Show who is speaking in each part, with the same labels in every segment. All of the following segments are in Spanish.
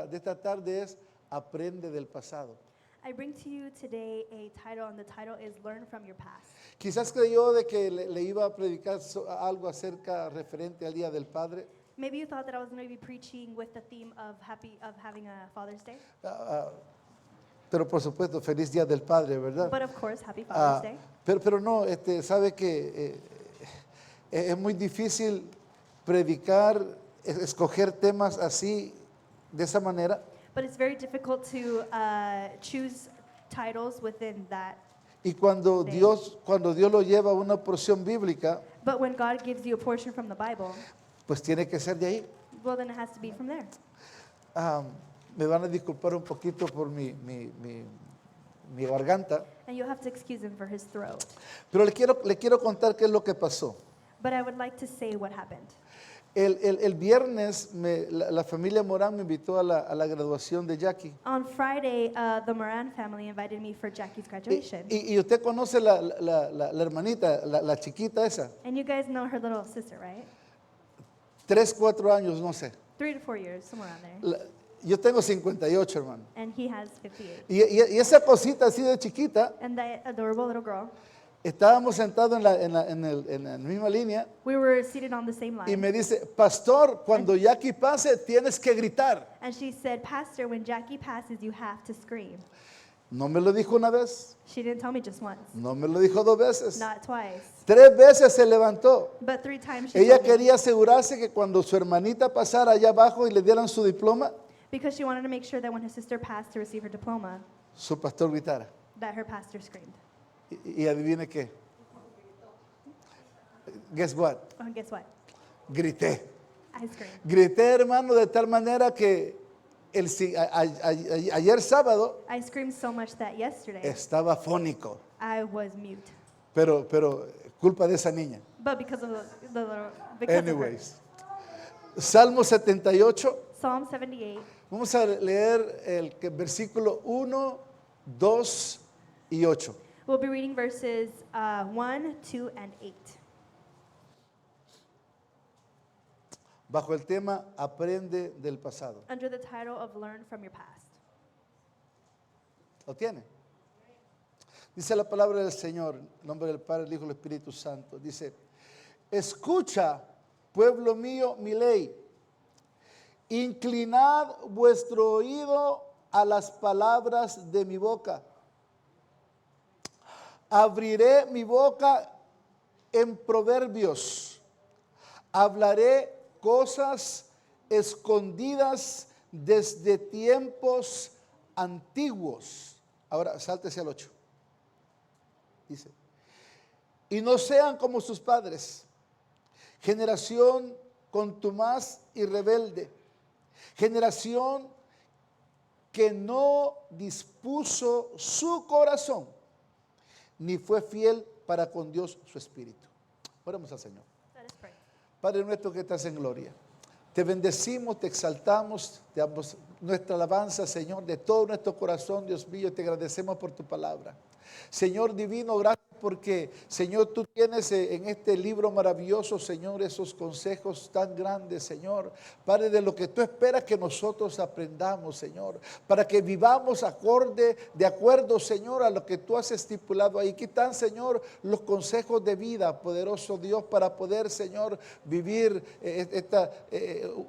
Speaker 1: de esta tarde es Aprende del pasado.
Speaker 2: I bring to you today a title, and the title is Learn from Your Past.
Speaker 1: Quizás creyó de que le iba a predicar algo acerca referente al Día del Padre.
Speaker 2: Maybe you thought that I was going to be preaching with the theme of having a Father's Day.
Speaker 1: Pero por supuesto, feliz Día del Padre, ¿verdad?
Speaker 2: But of course, happy Father's Day.
Speaker 1: Pero no, sabe que es muy difícil predicar, escoger temas así, de esa manera.
Speaker 2: But it's very difficult to choose titles within that.
Speaker 1: Y cuando Dios lo lleva a una porción bíblica,
Speaker 2: But when God gives you a portion from the Bible,
Speaker 1: pues tiene que ser de ahí.
Speaker 2: well, then it has to be from there.
Speaker 1: Me van a disculpar un poquito por mi garganta,
Speaker 2: And you'll have to excuse him for his throat.
Speaker 1: pero le quiero contar qué es lo que pasó.
Speaker 2: But I would like to say what happened.
Speaker 1: El viernes la familia Morán me invitó a la graduación de Jackie.
Speaker 2: On Friday, the Moran family invited me for Jackie's graduation.
Speaker 1: Y usted conoce la hermanita, la chiquita esa,
Speaker 2: And you guys know her little sister, right?
Speaker 1: 3, 4 años, no sé.
Speaker 2: 3 to 4 years, somewhere around there.
Speaker 1: Yo tengo 58, hermano.
Speaker 2: And he has 58.
Speaker 1: Y esa cosita así de chiquita,
Speaker 2: And that adorable little girl,
Speaker 1: estábamos sentados en la misma línea
Speaker 2: we were seated on the same
Speaker 1: y
Speaker 2: line.
Speaker 1: me dice, pastor, cuando Jackie pase tienes que gritar.
Speaker 2: And she said, Pastor, when Jackie passes, you have to scream.
Speaker 1: No me lo dijo una vez,
Speaker 2: She didn't tell me just once,
Speaker 1: no me lo dijo 2 veces.
Speaker 2: not twice,
Speaker 1: 3 veces se levantó.
Speaker 2: but 3 times she
Speaker 1: Ella
Speaker 2: told me,
Speaker 1: quería asegurarse que cuando su hermanita pasara allá abajo y le dieran su diploma,
Speaker 2: because she wanted to make sure that when her sister passed to receive her diploma,
Speaker 1: su pastor gritara.
Speaker 2: that her pastor screamed.
Speaker 1: Y adivine qué. Guess what?
Speaker 2: Oh, and guess what?
Speaker 1: Grité.
Speaker 2: I screamed.
Speaker 1: Grité, hermano, de tal manera que ayer sábado
Speaker 2: I screamed so much that yesterday
Speaker 1: estaba fónico.
Speaker 2: I was mute.
Speaker 1: Pero culpa de esa niña.
Speaker 2: But because of the little, because
Speaker 1: Anyways. Salmo 78.
Speaker 2: Psalm 78.
Speaker 1: Vamos a leer el versículo 1, 2 y 8.
Speaker 2: We'll be reading verses 1, 2, and 8.
Speaker 1: Bajo el tema Aprende del pasado.
Speaker 2: Under the title of Learn from Your Past.
Speaker 1: ¿Lo tiene? Dice la palabra del Señor, en nombre del Padre, del Hijo y del Espíritu Santo. Dice, escucha, pueblo mío, mi ley. Inclinad vuestro oído a las palabras de mi boca. Abriré mi boca en proverbios. Hablaré cosas escondidas desde tiempos antiguos. Ahora, sáltese al 8. Dice, y no sean como sus padres, generación contumaz y rebelde, generación que no dispuso su corazón, ni fue fiel para con Dios su espíritu. Oremos al Señor.
Speaker 2: Let us pray.
Speaker 1: Padre nuestro que estás en gloria, te bendecimos, te exaltamos, te damos nuestra alabanza, Señor, de todo nuestro corazón, Dios mío, te agradecemos por tu palabra. Señor divino, gracias porque, Señor, tú tienes en este libro maravilloso, Señor, esos consejos tan grandes, Señor, Padre, de lo que tú esperas que nosotros aprendamos, Señor, para que vivamos de acuerdo, Señor, a lo que tú has estipulado ahí. Aquí están, Señor, los consejos de vida, poderoso Dios, para poder, Señor, vivir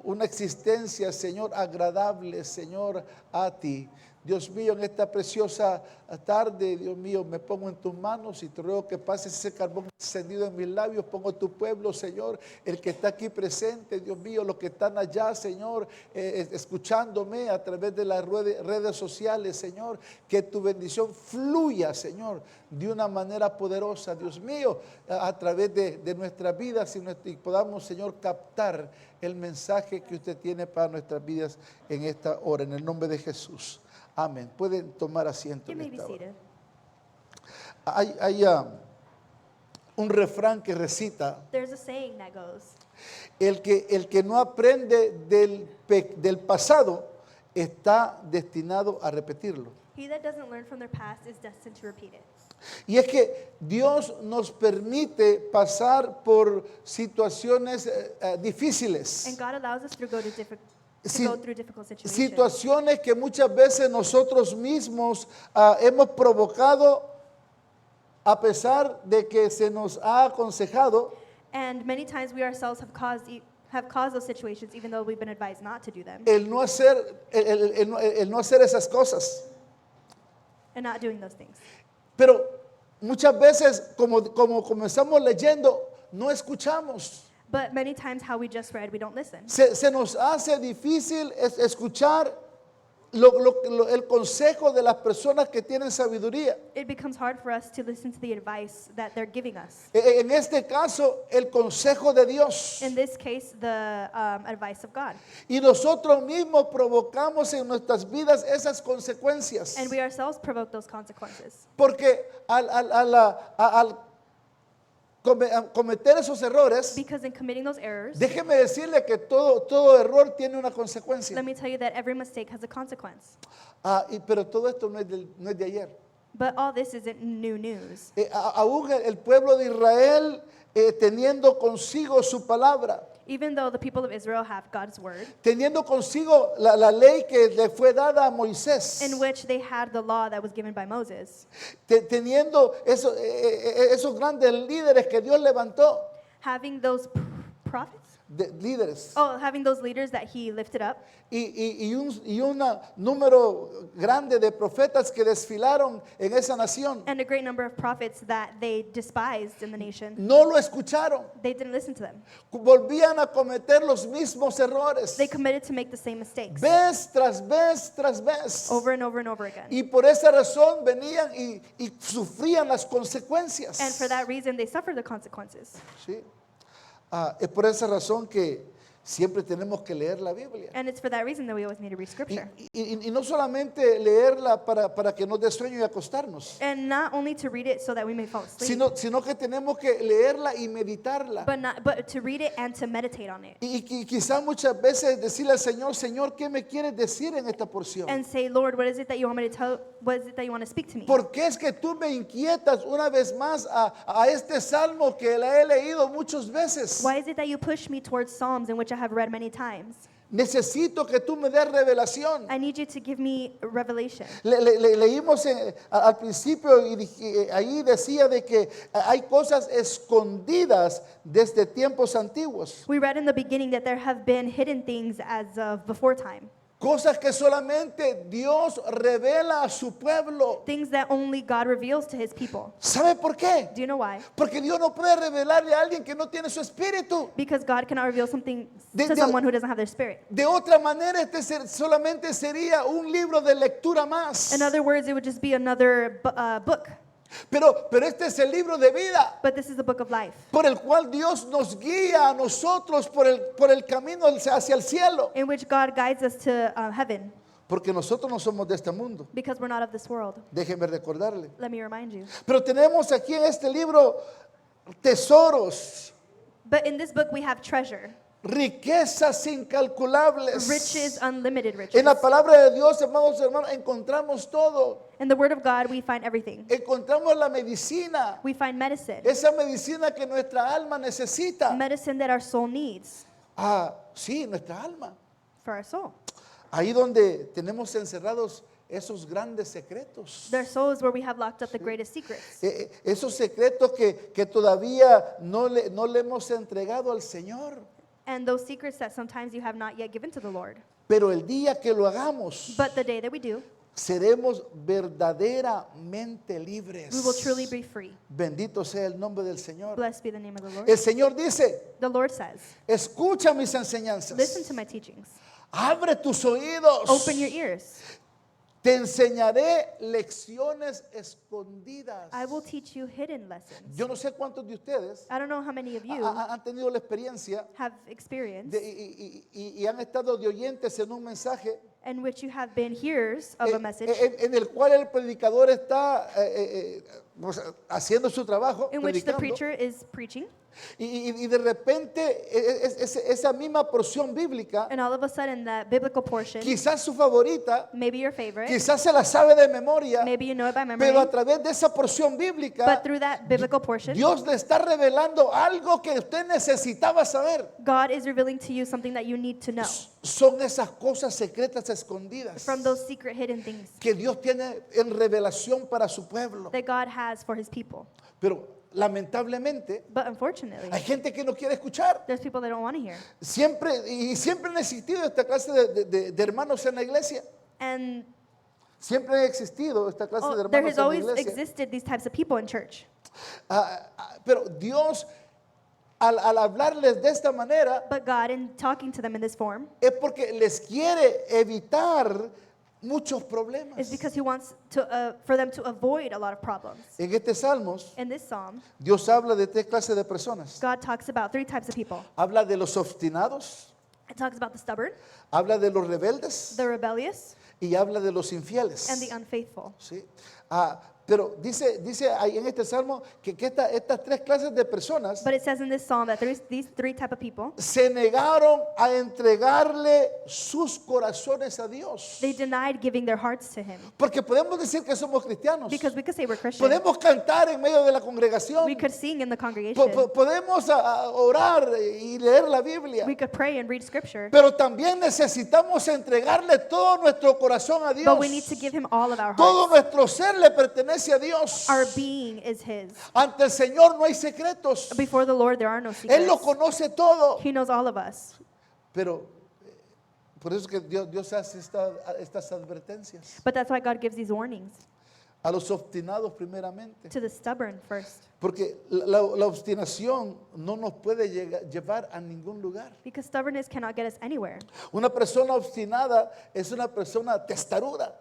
Speaker 1: una existencia, Señor, agradable, Señor, a ti. Dios mío, en esta preciosa tarde, Dios mío, me pongo en tus manos y te ruego que pases ese carbón encendido en mis labios. Pongo tu pueblo, Señor, el que está aquí presente, Dios mío, los que están allá, Señor, escuchándome a través de las redes sociales, Señor, que tu bendición fluya, Señor, de una manera poderosa, Dios mío, a través de nuestras vidas y podamos, Señor, captar el mensaje que usted tiene para nuestras vidas en esta hora, en el nombre de Jesús. Amén. Pueden tomar asiento
Speaker 2: You
Speaker 1: en
Speaker 2: may be
Speaker 1: esta hora.
Speaker 2: seated.
Speaker 1: Hay un refrán que recita,
Speaker 2: There's a saying that goes,
Speaker 1: el que no aprende del pasado está destinado a repetirlo.
Speaker 2: he that doesn't learn from their past is destined to repeat it.
Speaker 1: Y es que Dios nos permite pasar por situaciones
Speaker 2: And
Speaker 1: difíciles.
Speaker 2: God allows us to go to
Speaker 1: Si-
Speaker 2: go through difficult situations.
Speaker 1: situaciones que muchas veces nosotros mismos hemos provocado a pesar de que se nos ha aconsejado.
Speaker 2: And many times we ourselves have caused those situations even though we've been advised not to do them
Speaker 1: El no hacer, el no hacer esas cosas.
Speaker 2: and not doing those things.
Speaker 1: Pero muchas veces, como comenzamos leyendo, no escuchamos.
Speaker 2: But many times how we just read, we don't listen.
Speaker 1: Se nos hace difícil escuchar el consejo de las personas que tienen sabiduría.
Speaker 2: It becomes hard for us to listen to the advice that they're giving us.
Speaker 1: En este caso, el consejo de Dios.
Speaker 2: In this case, the advice of God.
Speaker 1: Y nosotros mismos provocamos en nuestras vidas esas consecuencias.
Speaker 2: And we ourselves provoke those consequences.
Speaker 1: Porque al cometer esos errores,
Speaker 2: Because in committing those errors,
Speaker 1: déjeme decirle que todo error tiene una consecuencia.
Speaker 2: let me tell you that every mistake has a consequence.
Speaker 1: Pero todo esto no es de ayer.
Speaker 2: But all this isn't new news.
Speaker 1: Aún el pueblo de Israel teniendo consigo su palabra,
Speaker 2: Even though the people of Israel have God's word,
Speaker 1: teniendo consigo la ley que le fue dada a Moisés,
Speaker 2: in which they had the law that was given by Moses,
Speaker 1: teniendo esos grandes líderes que Dios levantó,
Speaker 2: having those prophets,
Speaker 1: líderes,
Speaker 2: having those leaders that he lifted up,
Speaker 1: y un número grande de profetas que desfilaron en esa nación,
Speaker 2: and a great number of prophets that they despised in the nation,
Speaker 1: no lo escucharon.
Speaker 2: they didn't listen to them.
Speaker 1: Volvían a cometer los mismos errores,
Speaker 2: They committed to make the same mistakes
Speaker 1: vez tras vez tras vez.
Speaker 2: over and over and over again.
Speaker 1: Y por esa razón venían y sufrían las consecuencias.
Speaker 2: And for that reason, they suffered the consequences.
Speaker 1: ¿Sí? Es por esa razón que siempre tenemos que leer la Biblia.
Speaker 2: And it's for that reason that we always need to read scripture.
Speaker 1: Y no solamente leerla para que nos dé sueño y acostarnos,
Speaker 2: And not only to read it so that we may fall asleep,
Speaker 1: sino que tenemos que leerla y meditarla.
Speaker 2: but to read it and to meditate on it.
Speaker 1: Y quizás muchas veces decirle al Señor, Señor, ¿qué me quieres decir en esta porción?
Speaker 2: And say, Lord, what is it that you want me to tell? What is it that you want to speak to me?
Speaker 1: ¿Por qué es que tú me inquietas una vez más a este salmo que la he leído muchas veces?
Speaker 2: Why is it that you push me towards Psalms in which I have read many times?
Speaker 1: Necesito que tú me des revelación.
Speaker 2: I need you to give me revelation.
Speaker 1: Leímos al principio y ahí decía de que hay cosas escondidas desde tiempos antiguos.
Speaker 2: We read in the beginning that there have been hidden things as of before time.
Speaker 1: Cosas que solamente Dios revela a su pueblo.
Speaker 2: Things that only God reveals to his people.
Speaker 1: ¿Sabe por qué?
Speaker 2: Do you know why?
Speaker 1: Porque Dios no puede revelarle a alguien que no tiene su espíritu.
Speaker 2: Because God cannot reveal something
Speaker 1: De-
Speaker 2: to
Speaker 1: de-
Speaker 2: someone who doesn't have their spirit.
Speaker 1: De otra manera, solamente sería un libro de lectura más.
Speaker 2: In other words, it would just be another book.
Speaker 1: Pero este es el libro de vida
Speaker 2: But this is the book of life,
Speaker 1: por el cual Dios nos guía a nosotros por el camino hacia el cielo.
Speaker 2: in which God guides us to heaven,
Speaker 1: Porque nosotros no somos de este mundo.
Speaker 2: because we're not of this world.
Speaker 1: Déjeme recordarle.
Speaker 2: Let me remind you.
Speaker 1: Pero tenemos aquí en este libro tesoros,
Speaker 2: But in this book, we have treasure,
Speaker 1: riquezas incalculables.
Speaker 2: riches, unlimited riches.
Speaker 1: En la palabra de Dios, hermanos, encontramos todo.
Speaker 2: In the Word of God, we find everything.
Speaker 1: Encontramos la medicina,
Speaker 2: We find medicine,
Speaker 1: esa medicina que nuestra alma necesita.
Speaker 2: medicine that our soul needs
Speaker 1: Sí, nuestra alma.
Speaker 2: for our soul.
Speaker 1: Ahí donde tenemos encerrados esos grandes secretos.
Speaker 2: Their soul is where we have locked up the greatest secrets.
Speaker 1: Esos secretos que todavía no le hemos entregado al Señor.
Speaker 2: And those secrets that sometimes you have not yet given to the Lord.
Speaker 1: Pero el día que lo hagamos,
Speaker 2: But the day that we do,
Speaker 1: seremos verdaderamente libres.
Speaker 2: we will truly be free.
Speaker 1: Bendito sea el nombre del Señor.
Speaker 2: Blessed be the name of the Lord.
Speaker 1: El Señor dice,
Speaker 2: The Lord says,
Speaker 1: escucha mis enseñanzas.
Speaker 2: listen to my teachings.
Speaker 1: Abre tus oídos.
Speaker 2: Open your ears.
Speaker 1: Te enseñaré lecciones escondidas.
Speaker 2: I will teach you hidden lessons.
Speaker 1: Yo no sé cuántos de ustedes
Speaker 2: I don't know how many of you
Speaker 1: han tenido la experiencia
Speaker 2: have experienced
Speaker 1: y han estado de oyentes en un mensaje
Speaker 2: in which you have been hearers of a message
Speaker 1: en el cual el predicador está o sea, haciendo su trabajo,
Speaker 2: in which the
Speaker 1: predicando,
Speaker 2: preacher is preaching,
Speaker 1: y de repente esa misma porción bíblica,
Speaker 2: and all of a sudden that biblical portion,
Speaker 1: quizás su favorita,
Speaker 2: maybe your favorite,
Speaker 1: quizás se la sabe de memoria,
Speaker 2: maybe you know it by memory,
Speaker 1: pero a través de esa porción bíblica,
Speaker 2: but through that biblical portion,
Speaker 1: Dios le está revelando algo que usted necesitaba saber.
Speaker 2: God is revealing to you something that you need to know
Speaker 1: Son esas cosas secretas escondidas
Speaker 2: from those secret hidden things
Speaker 1: que Dios tiene en revelación para su pueblo.
Speaker 2: that God has for his people.
Speaker 1: Pero lamentablemente
Speaker 2: But unfortunately,
Speaker 1: hay gente que no quiere escuchar.
Speaker 2: there's people that don't want to hear.
Speaker 1: Siempre han existido esta clase de hermanos en la iglesia.
Speaker 2: And
Speaker 1: Siempre ha existido esta clase de
Speaker 2: there
Speaker 1: hermanos
Speaker 2: has
Speaker 1: en la
Speaker 2: always
Speaker 1: iglesia.
Speaker 2: existed these types of people in church.
Speaker 1: Pero Dios, al hablarles de esta manera,
Speaker 2: But God, in talking to them in this form,
Speaker 1: es porque les quiere evitar muchos
Speaker 2: is
Speaker 1: problemas.
Speaker 2: because he wants to, for them to avoid a lot of problems.
Speaker 1: En este Salmos,
Speaker 2: In this psalm,
Speaker 1: Dios habla de tres clases de personas.
Speaker 2: God talks about three types of people.
Speaker 1: Habla de los obstinados,
Speaker 2: It talks about the stubborn,
Speaker 1: habla de los rebeldes
Speaker 2: the rebellious,
Speaker 1: y habla de los infieles.
Speaker 2: and the unfaithful.
Speaker 1: ¿Sí? Pero dice ahí en este salmo que estas tres clases de personas
Speaker 2: But it says in this psalm that there's these three type of people.
Speaker 1: se negaron a entregarle sus corazones a Dios.
Speaker 2: They denied giving their hearts to him.
Speaker 1: Porque podemos decir que somos cristianos.
Speaker 2: Because we could say we're Christian.
Speaker 1: Podemos cantar en medio de la congregación.
Speaker 2: We could sing in the congregation.
Speaker 1: Podemos orar y leer la Biblia.
Speaker 2: We could pray and read scripture.
Speaker 1: Pero también necesitamos entregarle todo nuestro corazón a Dios.
Speaker 2: But we need to give him all of our
Speaker 1: Todo
Speaker 2: hearts.
Speaker 1: nuestro ser le pertenece a Dios.
Speaker 2: Our being is his.
Speaker 1: Ante el Señor no hay secretos.
Speaker 2: Before the Lord there are no
Speaker 1: Él lo
Speaker 2: secrets.
Speaker 1: conoce todo.
Speaker 2: He knows all of us.
Speaker 1: Pero por eso es que Dios hace estas advertencias.
Speaker 2: But that's why God gives these warnings
Speaker 1: A los obstinados primeramente.
Speaker 2: to the stubborn first.
Speaker 1: Porque la obstinación no nos puede llevar a ningún lugar.
Speaker 2: Because stubbornness cannot get us anywhere.
Speaker 1: Una persona obstinada es una persona testaruda.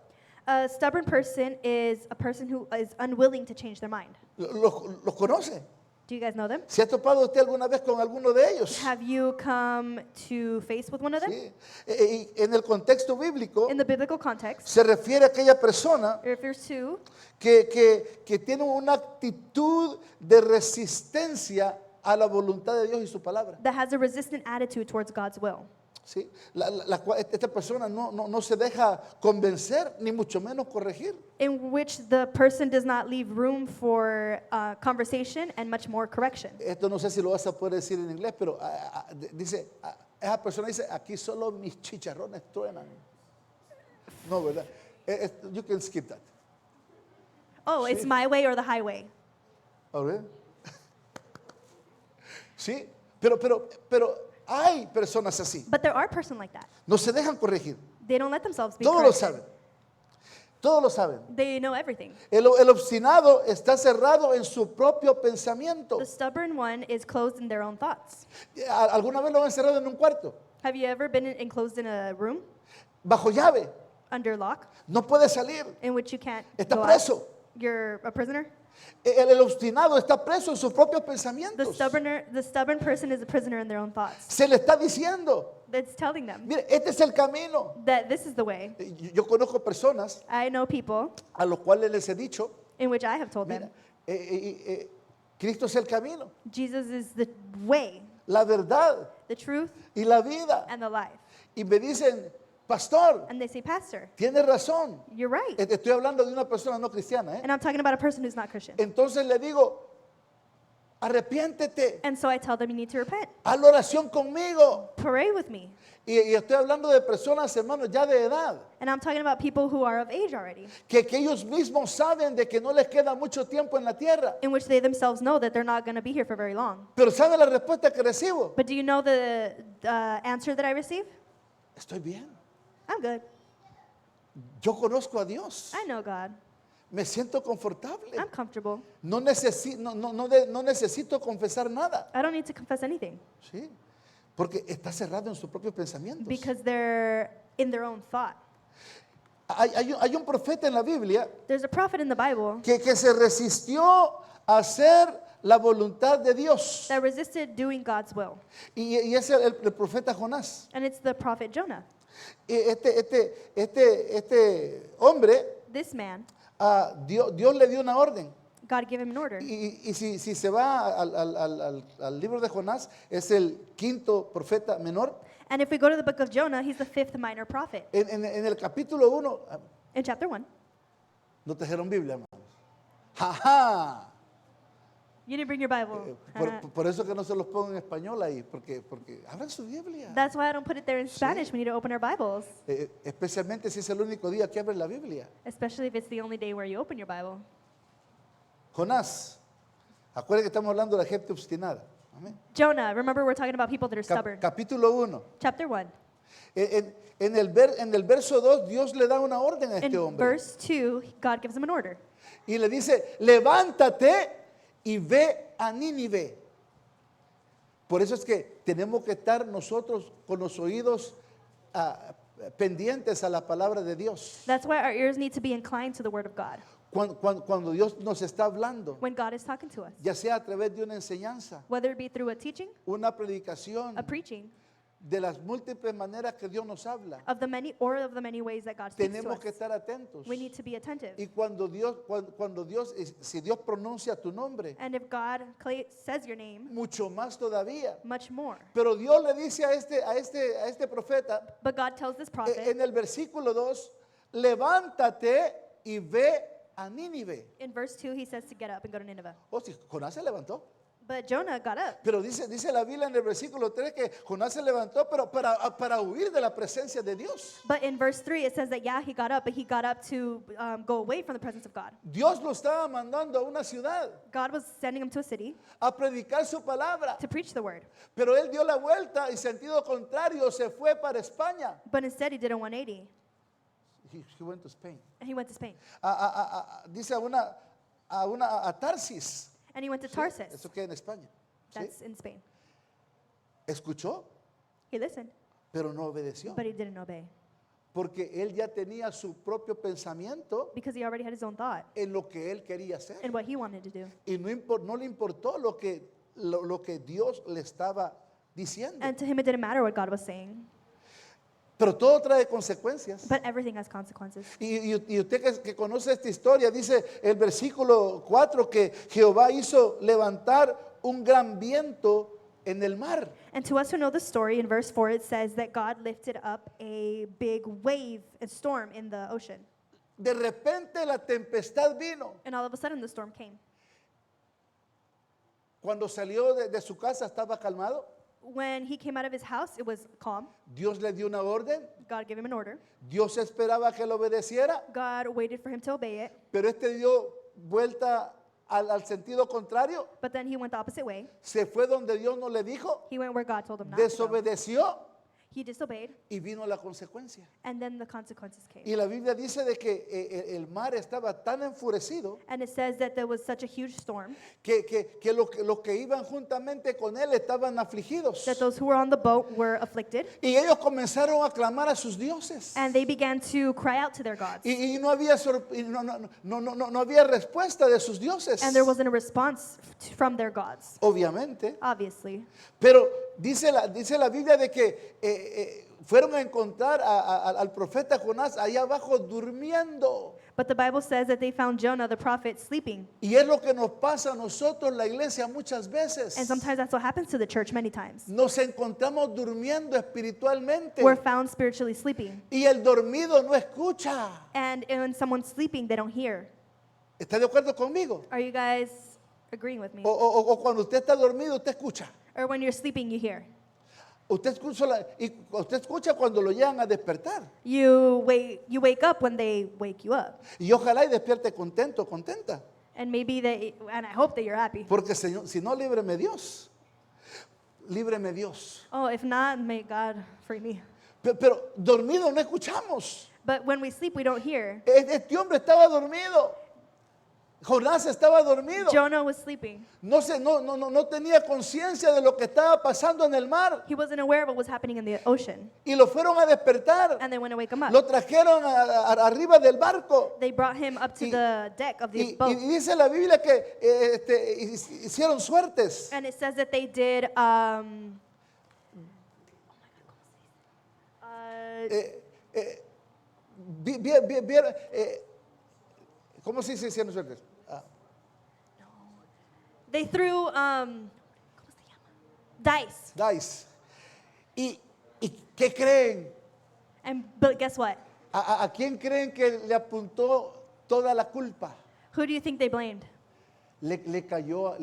Speaker 2: A stubborn person is a person who is unwilling to change their mind.
Speaker 1: ¿Los conoce?
Speaker 2: Do you guys know them?
Speaker 1: ¿Se ha topado usted alguna vez con alguno de ellos?
Speaker 2: Have you come to face with one of them?
Speaker 1: Sí. Y en el contexto bíblico
Speaker 2: In the biblical context,
Speaker 1: se refiere a aquella persona
Speaker 2: it refers to
Speaker 1: que tiene una actitud de resistencia a la voluntad de Dios y su palabra.
Speaker 2: that has a resistant attitude towards God's will.
Speaker 1: ¿Sí? Esta persona no se deja convencer, ni mucho menos corregir.
Speaker 2: In which the person does not leave room for conversation and much more correction.
Speaker 1: Esto no sé si lo vas a poder decir en inglés, pero dice, esa persona dice, aquí solo mis chicharrones truenan. No, ¿verdad? You can skip that.
Speaker 2: Oh, it's my way or the highway.
Speaker 1: All right? Sí, pero hay personas así.
Speaker 2: But there are persons like that.
Speaker 1: No se dejan corregir.
Speaker 2: They don't let themselves be
Speaker 1: Todos lo
Speaker 2: corrected.
Speaker 1: saben. Todos lo saben.
Speaker 2: They know everything.
Speaker 1: El obstinado está cerrado en su propio pensamiento.
Speaker 2: The stubborn one is closed in their own thoughts.
Speaker 1: ¿Alguna vez lo han encerrado en un cuarto?
Speaker 2: Have you ever been enclosed in a room
Speaker 1: Bajo llave.
Speaker 2: under lock
Speaker 1: No puede salir.
Speaker 2: in which you can't
Speaker 1: Está
Speaker 2: go out?
Speaker 1: preso.
Speaker 2: You're a prisoner?
Speaker 1: El obstinado está preso en sus propios
Speaker 2: The
Speaker 1: pensamientos.
Speaker 2: stubborn person is a prisoner in their own thoughts.
Speaker 1: Se le está diciendo,
Speaker 2: That's telling them
Speaker 1: mire, este es el camino.
Speaker 2: that this is the way.
Speaker 1: Yo conozco personas
Speaker 2: I know people
Speaker 1: a los cuales les he dicho,
Speaker 2: in which I have told
Speaker 1: mira,
Speaker 2: them
Speaker 1: Cristo es el camino,
Speaker 2: Jesus is the way,
Speaker 1: la verdad
Speaker 2: the truth,
Speaker 1: y la vida.
Speaker 2: and the life.
Speaker 1: Y me dicen, pastor,
Speaker 2: And they say, Pastor,
Speaker 1: tiene razón.
Speaker 2: you're right.
Speaker 1: Estoy hablando de una persona no cristiana.
Speaker 2: And I'm talking about a person who's not Christian.
Speaker 1: Entonces le digo, arrepiéntete,
Speaker 2: And so I tell them, you need to repent.
Speaker 1: haz la oración conmigo.
Speaker 2: Pray with me.
Speaker 1: Y estoy hablando de personas, hermanos, ya de edad,
Speaker 2: And I'm talking about people who are of age already,
Speaker 1: que ellos mismos saben de que no les queda mucho tiempo en la tierra.
Speaker 2: in which they themselves know that they're not going to be here for very long.
Speaker 1: Pero ¿sabe la respuesta que recibo?
Speaker 2: But do you know the answer that I receive?
Speaker 1: Estoy bien.
Speaker 2: I'm good.
Speaker 1: Yo conozco a Dios.
Speaker 2: I know God.
Speaker 1: Me siento confortable.
Speaker 2: I'm comfortable.
Speaker 1: No necesito confesar nada.
Speaker 2: I don't need to confess anything
Speaker 1: ¿Sí? Porque está cerrado en sus propios pensamientos.
Speaker 2: because they're in their own thought.
Speaker 1: Hay un profeta en la Biblia
Speaker 2: There's a prophet in the Bible
Speaker 1: que se resistió a hacer la voluntad de Dios.
Speaker 2: that resisted doing God's will.
Speaker 1: Y es el profeta Jonás.
Speaker 2: And it's the prophet Jonah.
Speaker 1: Y este hombre,
Speaker 2: This man,
Speaker 1: Dios le dio una orden.
Speaker 2: God gave him an order.
Speaker 1: Y si se va al libro de Jonás, es el quinto profeta menor.
Speaker 2: And if we go to the book of Jonah, he's the fifth minor prophet.
Speaker 1: En el capítulo 1,
Speaker 2: In chapter 1,
Speaker 1: no trajeron Biblia, hermanos. ¡Jaja!
Speaker 2: you didn't bring your Bible.
Speaker 1: Por eso que no se los pongo en español ahí, porque abran su Biblia.
Speaker 2: That's why I don't put it there in Spanish. We need to open our Bibles,
Speaker 1: Especialmente si es el único día que abren la Biblia.
Speaker 2: especially if it's the only day where you open your Bible.
Speaker 1: Jonás, acuérdense que estamos hablando de la gente obstinada. Amén.
Speaker 2: Jonah, remember we're talking about people that are stubborn.
Speaker 1: Capítulo 1.
Speaker 2: Chapter 1.
Speaker 1: En el verso 2, Dios le da una orden a este
Speaker 2: In
Speaker 1: hombre.
Speaker 2: verse 2, God gives him an order.
Speaker 1: Y le dice, levántate y ve a Nínive. Por eso es que tenemos que estar nosotros con los oídos pendientes a la palabra de Dios.
Speaker 2: That's why our ears need to be inclined to the word of God.
Speaker 1: Cuando Dios nos está hablando,
Speaker 2: When God is talking to us,
Speaker 1: ya sea a través de una enseñanza,
Speaker 2: whether it be through a teaching,
Speaker 1: una predicación,
Speaker 2: a preaching,
Speaker 1: de las múltiples maneras que Dios nos habla,
Speaker 2: of the many ways that God speaks to
Speaker 1: tenemos
Speaker 2: us,
Speaker 1: que estar atentos.
Speaker 2: we need to be attentive.
Speaker 1: Y si Dios pronuncia tu nombre,
Speaker 2: And if God says your name,
Speaker 1: mucho más todavía.
Speaker 2: much more.
Speaker 1: Pero Dios le dice a este profeta
Speaker 2: But God tells this prophet
Speaker 1: en el versículo 2, levántate y ve a Nínive.
Speaker 2: in verse 2, he says to get up and go to Nineveh.
Speaker 1: Oh, si Jonás se levantó.
Speaker 2: But Jonah got up.
Speaker 1: Pero dice la Biblia en el versículo 3 que Jonás se levantó pero para huir de la presencia de Dios.
Speaker 2: But in verse 3, it says that, yeah, he got up, but he got up to go away from the presence of God.
Speaker 1: Dios lo estaba mandando a una ciudad
Speaker 2: God was sending him to a city
Speaker 1: a predicar su palabra.
Speaker 2: to preach the word.
Speaker 1: Pero él dio la vuelta y sentido contrario se fue para España.
Speaker 2: But instead, he did a 180,
Speaker 1: He went to Spain.
Speaker 2: and he went to Spain.
Speaker 1: Dice a Tarsis.
Speaker 2: And he went to
Speaker 1: ¿Sí?
Speaker 2: Tarsus.
Speaker 1: Eso queda en España. ¿Sí?
Speaker 2: That's in Spain.
Speaker 1: Escuchó,
Speaker 2: He listened,
Speaker 1: pero no obedeció.
Speaker 2: but he didn't obey
Speaker 1: Porque él ya tenía su propio pensamiento
Speaker 2: because he already had his own thought
Speaker 1: en lo que él quería hacer.
Speaker 2: and what he wanted to do.
Speaker 1: Y no le importó lo que Dios le estaba diciendo.
Speaker 2: And to him, it didn't matter what God was saying,
Speaker 1: Pero todo trae consecuencias.
Speaker 2: but everything has consequences.
Speaker 1: Y usted que conoce esta historia, dice el versículo 4 que Jehová hizo levantar un gran viento en el mar.
Speaker 2: And to us who know the story, in verse 4, it says that God lifted up a big wave, a storm in the ocean.
Speaker 1: De repente la tempestad vino.
Speaker 2: And all of a sudden, the storm came.
Speaker 1: Cuando salió de su casa estaba calmado.
Speaker 2: When he came out of his house, it was calm.
Speaker 1: Dios le dio una orden.
Speaker 2: God gave him an order.
Speaker 1: Dios esperaba que lo obedeciera.
Speaker 2: God waited for him to obey it,
Speaker 1: Pero dio vuelta al sentido contrario.
Speaker 2: but then he went the opposite way.
Speaker 1: Se fue donde Dios no le dijo.
Speaker 2: He went where God told him not to go.
Speaker 1: Desobedeció
Speaker 2: He disobeyed,
Speaker 1: y vino la consecuencia.
Speaker 2: and then the consequences came.
Speaker 1: Y la Biblia dice de que el mar estaba tan enfurecido
Speaker 2: And it says that there was such a huge storm
Speaker 1: que los que iban juntamente con él estaban afligidos.
Speaker 2: that those who were on the boat were afflicted,
Speaker 1: Y ellos comenzaron a clamar a sus dioses.
Speaker 2: and they began to cry out to their gods.
Speaker 1: Y no había respuesta de sus dioses.
Speaker 2: And there wasn't a response from their gods,
Speaker 1: Obviamente.
Speaker 2: obviously.
Speaker 1: Pero dice la Biblia de que fueron a encontrar al profeta Jonás allá abajo durmiendo.
Speaker 2: But the Bible says that they found Jonah, the prophet, sleeping.
Speaker 1: Y es lo que nos pasa a nosotros, la iglesia, muchas veces.
Speaker 2: And sometimes that's what happens to the church many times.
Speaker 1: Nos encontramos durmiendo espiritualmente.
Speaker 2: We're found spiritually sleeping.
Speaker 1: Y el dormido no escucha.
Speaker 2: And when someone's sleeping, they don't hear.
Speaker 1: ¿Está de acuerdo conmigo?
Speaker 2: Are you guys agreeing with me?
Speaker 1: O cuando usted está dormido, usted escucha.
Speaker 2: Or when you're sleeping, you hear.
Speaker 1: Usted escucha cuando lo llegan a despertar.
Speaker 2: You wake up when they wake you up.
Speaker 1: Y ojalá y despierte contento, contenta.
Speaker 2: And and I hope that you're happy.
Speaker 1: Porque Señor, si no, líbreme Dios. Líbreme Dios.
Speaker 2: Oh, if not, may God free me.
Speaker 1: Pero dormido no escuchamos.
Speaker 2: But when we sleep, we don't hear.
Speaker 1: Este hombre estaba dormido. Jonás estaba dormido.
Speaker 2: Jonah was sleeping.
Speaker 1: No tenía conciencia de lo que estaba pasando en el mar.
Speaker 2: He wasn't aware of what was happening in the ocean.
Speaker 1: Y lo fueron a despertar.
Speaker 2: And they went to wake him up.
Speaker 1: Lo trajeron arriba del barco.
Speaker 2: They brought him up to the deck of the
Speaker 1: Y
Speaker 2: boat.
Speaker 1: dice la Biblia que hicieron suertes.
Speaker 2: And it says that they did
Speaker 1: ¿Cómo se dice hicieron suertes?
Speaker 2: They threw ¿cómo se llama? Dice.
Speaker 1: Dice. ¿Y qué creen?
Speaker 2: But guess what?
Speaker 1: ¿A quién creen que le apuntó toda la culpa?
Speaker 2: Who do you think they blamed?
Speaker 1: Le cayó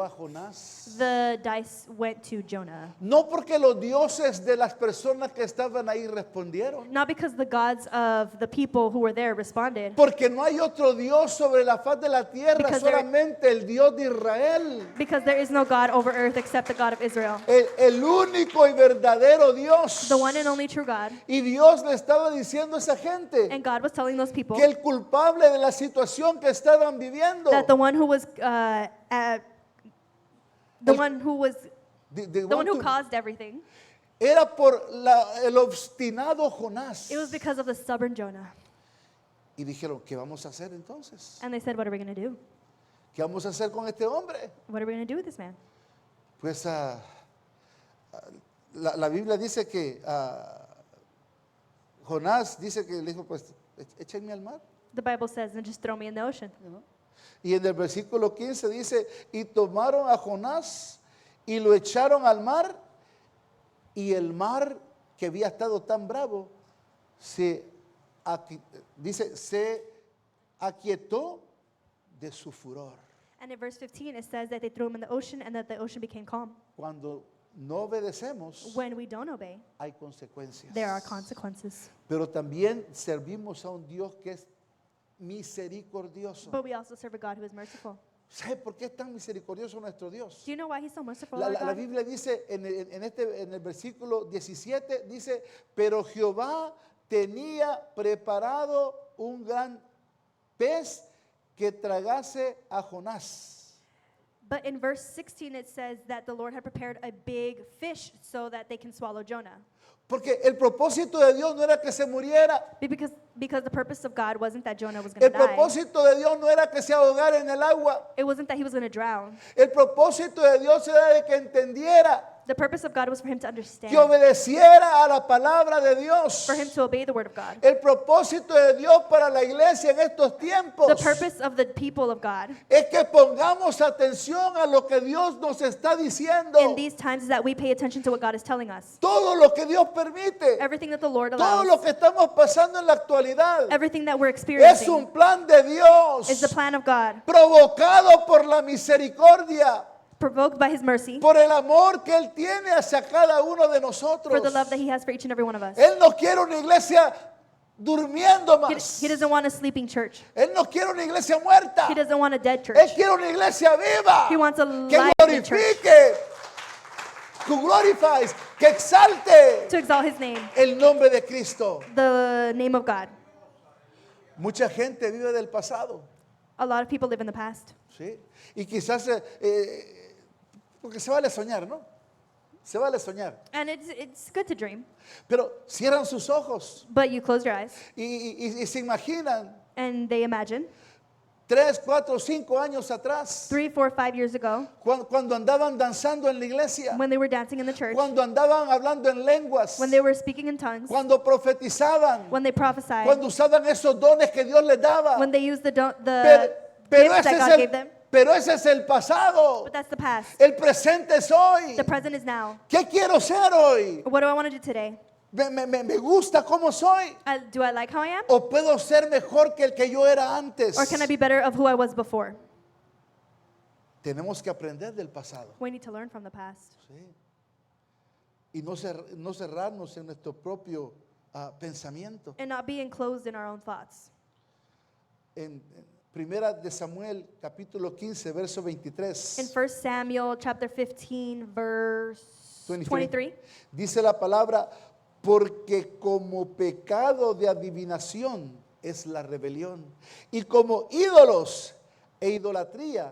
Speaker 1: a Jonás.
Speaker 2: The dice went to Jonah.
Speaker 1: No porque los dioses de las personas que estaban ahí respondieron.
Speaker 2: Not because the gods of the people who were there responded.
Speaker 1: Porque no hay otro Dios sobre la faz de la tierra,
Speaker 2: Because there-
Speaker 1: solamente el Dios de Israel.
Speaker 2: Because there is no God over earth except the God of Israel.
Speaker 1: El único y verdadero Dios.
Speaker 2: The one and only true God.
Speaker 1: Y Dios le estaba diciendo a esa gente
Speaker 2: And God was telling those people
Speaker 1: que el culpable de la situación que estaban viviendo,
Speaker 2: that the one who was the
Speaker 1: El-
Speaker 2: one who was
Speaker 1: the
Speaker 2: the one who
Speaker 1: one to-
Speaker 2: caused everything,
Speaker 1: era por el obstinado Jonás.
Speaker 2: it was because of the stubborn Jonah.
Speaker 1: Y dijeron, ¿qué vamos a hacer entonces?
Speaker 2: And they said, what are we going to do?
Speaker 1: ¿Qué vamos a hacer con este hombre?
Speaker 2: What are we going to do with this man?
Speaker 1: Pues la Biblia dice que Jonás dice que le dijo, pues échenme al mar.
Speaker 2: The Bible says, and just throw me in the ocean.
Speaker 1: ¿No? Y en el versículo 15 dice, y tomaron a Jonás y lo echaron al mar, y el mar que había estado tan bravo se aquietó de su furor.
Speaker 2: And in verse 15, it says that they threw him in the ocean and that the ocean became calm.
Speaker 1: Cuando no obedecemos,
Speaker 2: When we don't obey,
Speaker 1: hay consecuencias.
Speaker 2: there are consequences.
Speaker 1: Pero también servimos a un Dios que es misericordioso.
Speaker 2: But we also serve a God who is merciful.
Speaker 1: ¿Sabe por qué es tan misericordioso nuestro Dios?
Speaker 2: Do you know why he's so merciful,
Speaker 1: La,
Speaker 2: our
Speaker 1: la- la
Speaker 2: God?
Speaker 1: Biblia dice en el versículo 17, dice, pero Jehová tenía preparado un gran pez que tragase a Jonás.
Speaker 2: But in verse 16, it says that the Lord had prepared a big fish so that they can swallow Jonah.
Speaker 1: Porque el propósito de Dios no era que se muriera.
Speaker 2: Because the purpose of God wasn't that Jonah was going
Speaker 1: El
Speaker 2: to die.
Speaker 1: propósito de Dios no era que se ahogara en el agua.
Speaker 2: It wasn't that he was going to drown.
Speaker 1: El propósito de Dios era de que entendiera,
Speaker 2: The purpose of God was for him to understand,
Speaker 1: que obedeciera a la palabra de Dios.
Speaker 2: for him to obey the word of God.
Speaker 1: El propósito de Dios para la iglesia en estos tiempos
Speaker 2: The purpose of the people of God
Speaker 1: es que pongamos atención a lo que Dios nos está diciendo.
Speaker 2: in these times is that we pay attention to what God is telling us.
Speaker 1: Todo lo que Dios permite,
Speaker 2: Everything that the Lord
Speaker 1: todo lo
Speaker 2: allows,
Speaker 1: que estamos pasando en la actualidad,
Speaker 2: everything that we're
Speaker 1: es
Speaker 2: experiencing
Speaker 1: un plan de Dios
Speaker 2: is the plan of God,
Speaker 1: provocado por la misericordia,
Speaker 2: provoked by his mercy,
Speaker 1: por el amor que Él tiene hacia cada uno de
Speaker 2: for
Speaker 1: nosotros.
Speaker 2: the love that he has for each and every one of us.
Speaker 1: Él no quiere una iglesia durmiendo
Speaker 2: He
Speaker 1: más.
Speaker 2: doesn't want a sleeping church.
Speaker 1: Él no quiere una iglesia muerta.
Speaker 2: He doesn't want a dead church.
Speaker 1: Él quiere una iglesia viva
Speaker 2: He wants a
Speaker 1: que
Speaker 2: lively church.
Speaker 1: glorifique, que glorifies, que exalte
Speaker 2: To exalt his name,
Speaker 1: el nombre de Cristo.
Speaker 2: the name of God.
Speaker 1: Mucha gente vive del pasado,
Speaker 2: A lot of people live in the past.
Speaker 1: ¿sí? Y quizás, porque se vale soñar, ¿no? Se vale soñar.
Speaker 2: And it's good to dream,
Speaker 1: Pero cierran sus ojos
Speaker 2: but you close your eyes
Speaker 1: y se imaginan
Speaker 2: and they imagine
Speaker 1: 3, 4, 5 años atrás,
Speaker 2: 3, 4, 5 years ago
Speaker 1: cuando andaban danzando en la iglesia,
Speaker 2: when they were dancing in the church,
Speaker 1: cuando andaban hablando en lenguas,
Speaker 2: when they were speaking in tongues,
Speaker 1: cuando profetizaban,
Speaker 2: when they prophesied,
Speaker 1: cuando usaban esos dones que Dios les daba.
Speaker 2: when they used the
Speaker 1: Pero
Speaker 2: gifts that God gave them.
Speaker 1: ese es el pasado.
Speaker 2: But that's the past.
Speaker 1: El presente es hoy.
Speaker 2: The present is now.
Speaker 1: ¿Qué quiero ser hoy?
Speaker 2: What do I want to do today?
Speaker 1: ¿Me gusta cómo soy?
Speaker 2: Do I like how I am?
Speaker 1: ¿O puedo ser mejor que el que yo era antes?
Speaker 2: Or can I be better of who I was before?
Speaker 1: Tenemos que aprender del pasado.
Speaker 2: We need to learn from the past.
Speaker 1: ¿Sí? Y no cerrarnos en nuestro propio pensamiento.
Speaker 2: And not be enclosed in our own thoughts.
Speaker 1: En Primera de Samuel, capítulo 15, verso 23.
Speaker 2: In 1 Samuel chapter 15, verse 23,
Speaker 1: Dice la palabra, porque como pecado de adivinación es la rebelión, y como ídolos e idolatría,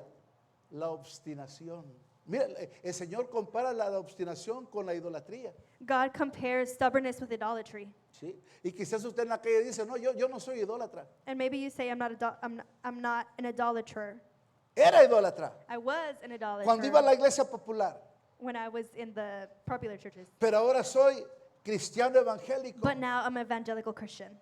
Speaker 1: la obstinación. Mira, el Señor compara la obstinación con la idolatría.
Speaker 2: God compares stubbornness with idolatry.
Speaker 1: ¿Sí? Y quizás usted en la calle dice, no, yo no soy idólatra.
Speaker 2: And maybe you say, I'm not an idolater.
Speaker 1: Era idólatra
Speaker 2: I was an
Speaker 1: cuando iba a
Speaker 2: idolater
Speaker 1: la iglesia popular,
Speaker 2: when I was in the popular churches.
Speaker 1: pero ahora soy cristiano evangélico.
Speaker 2: But now I'm an evangelical Christian.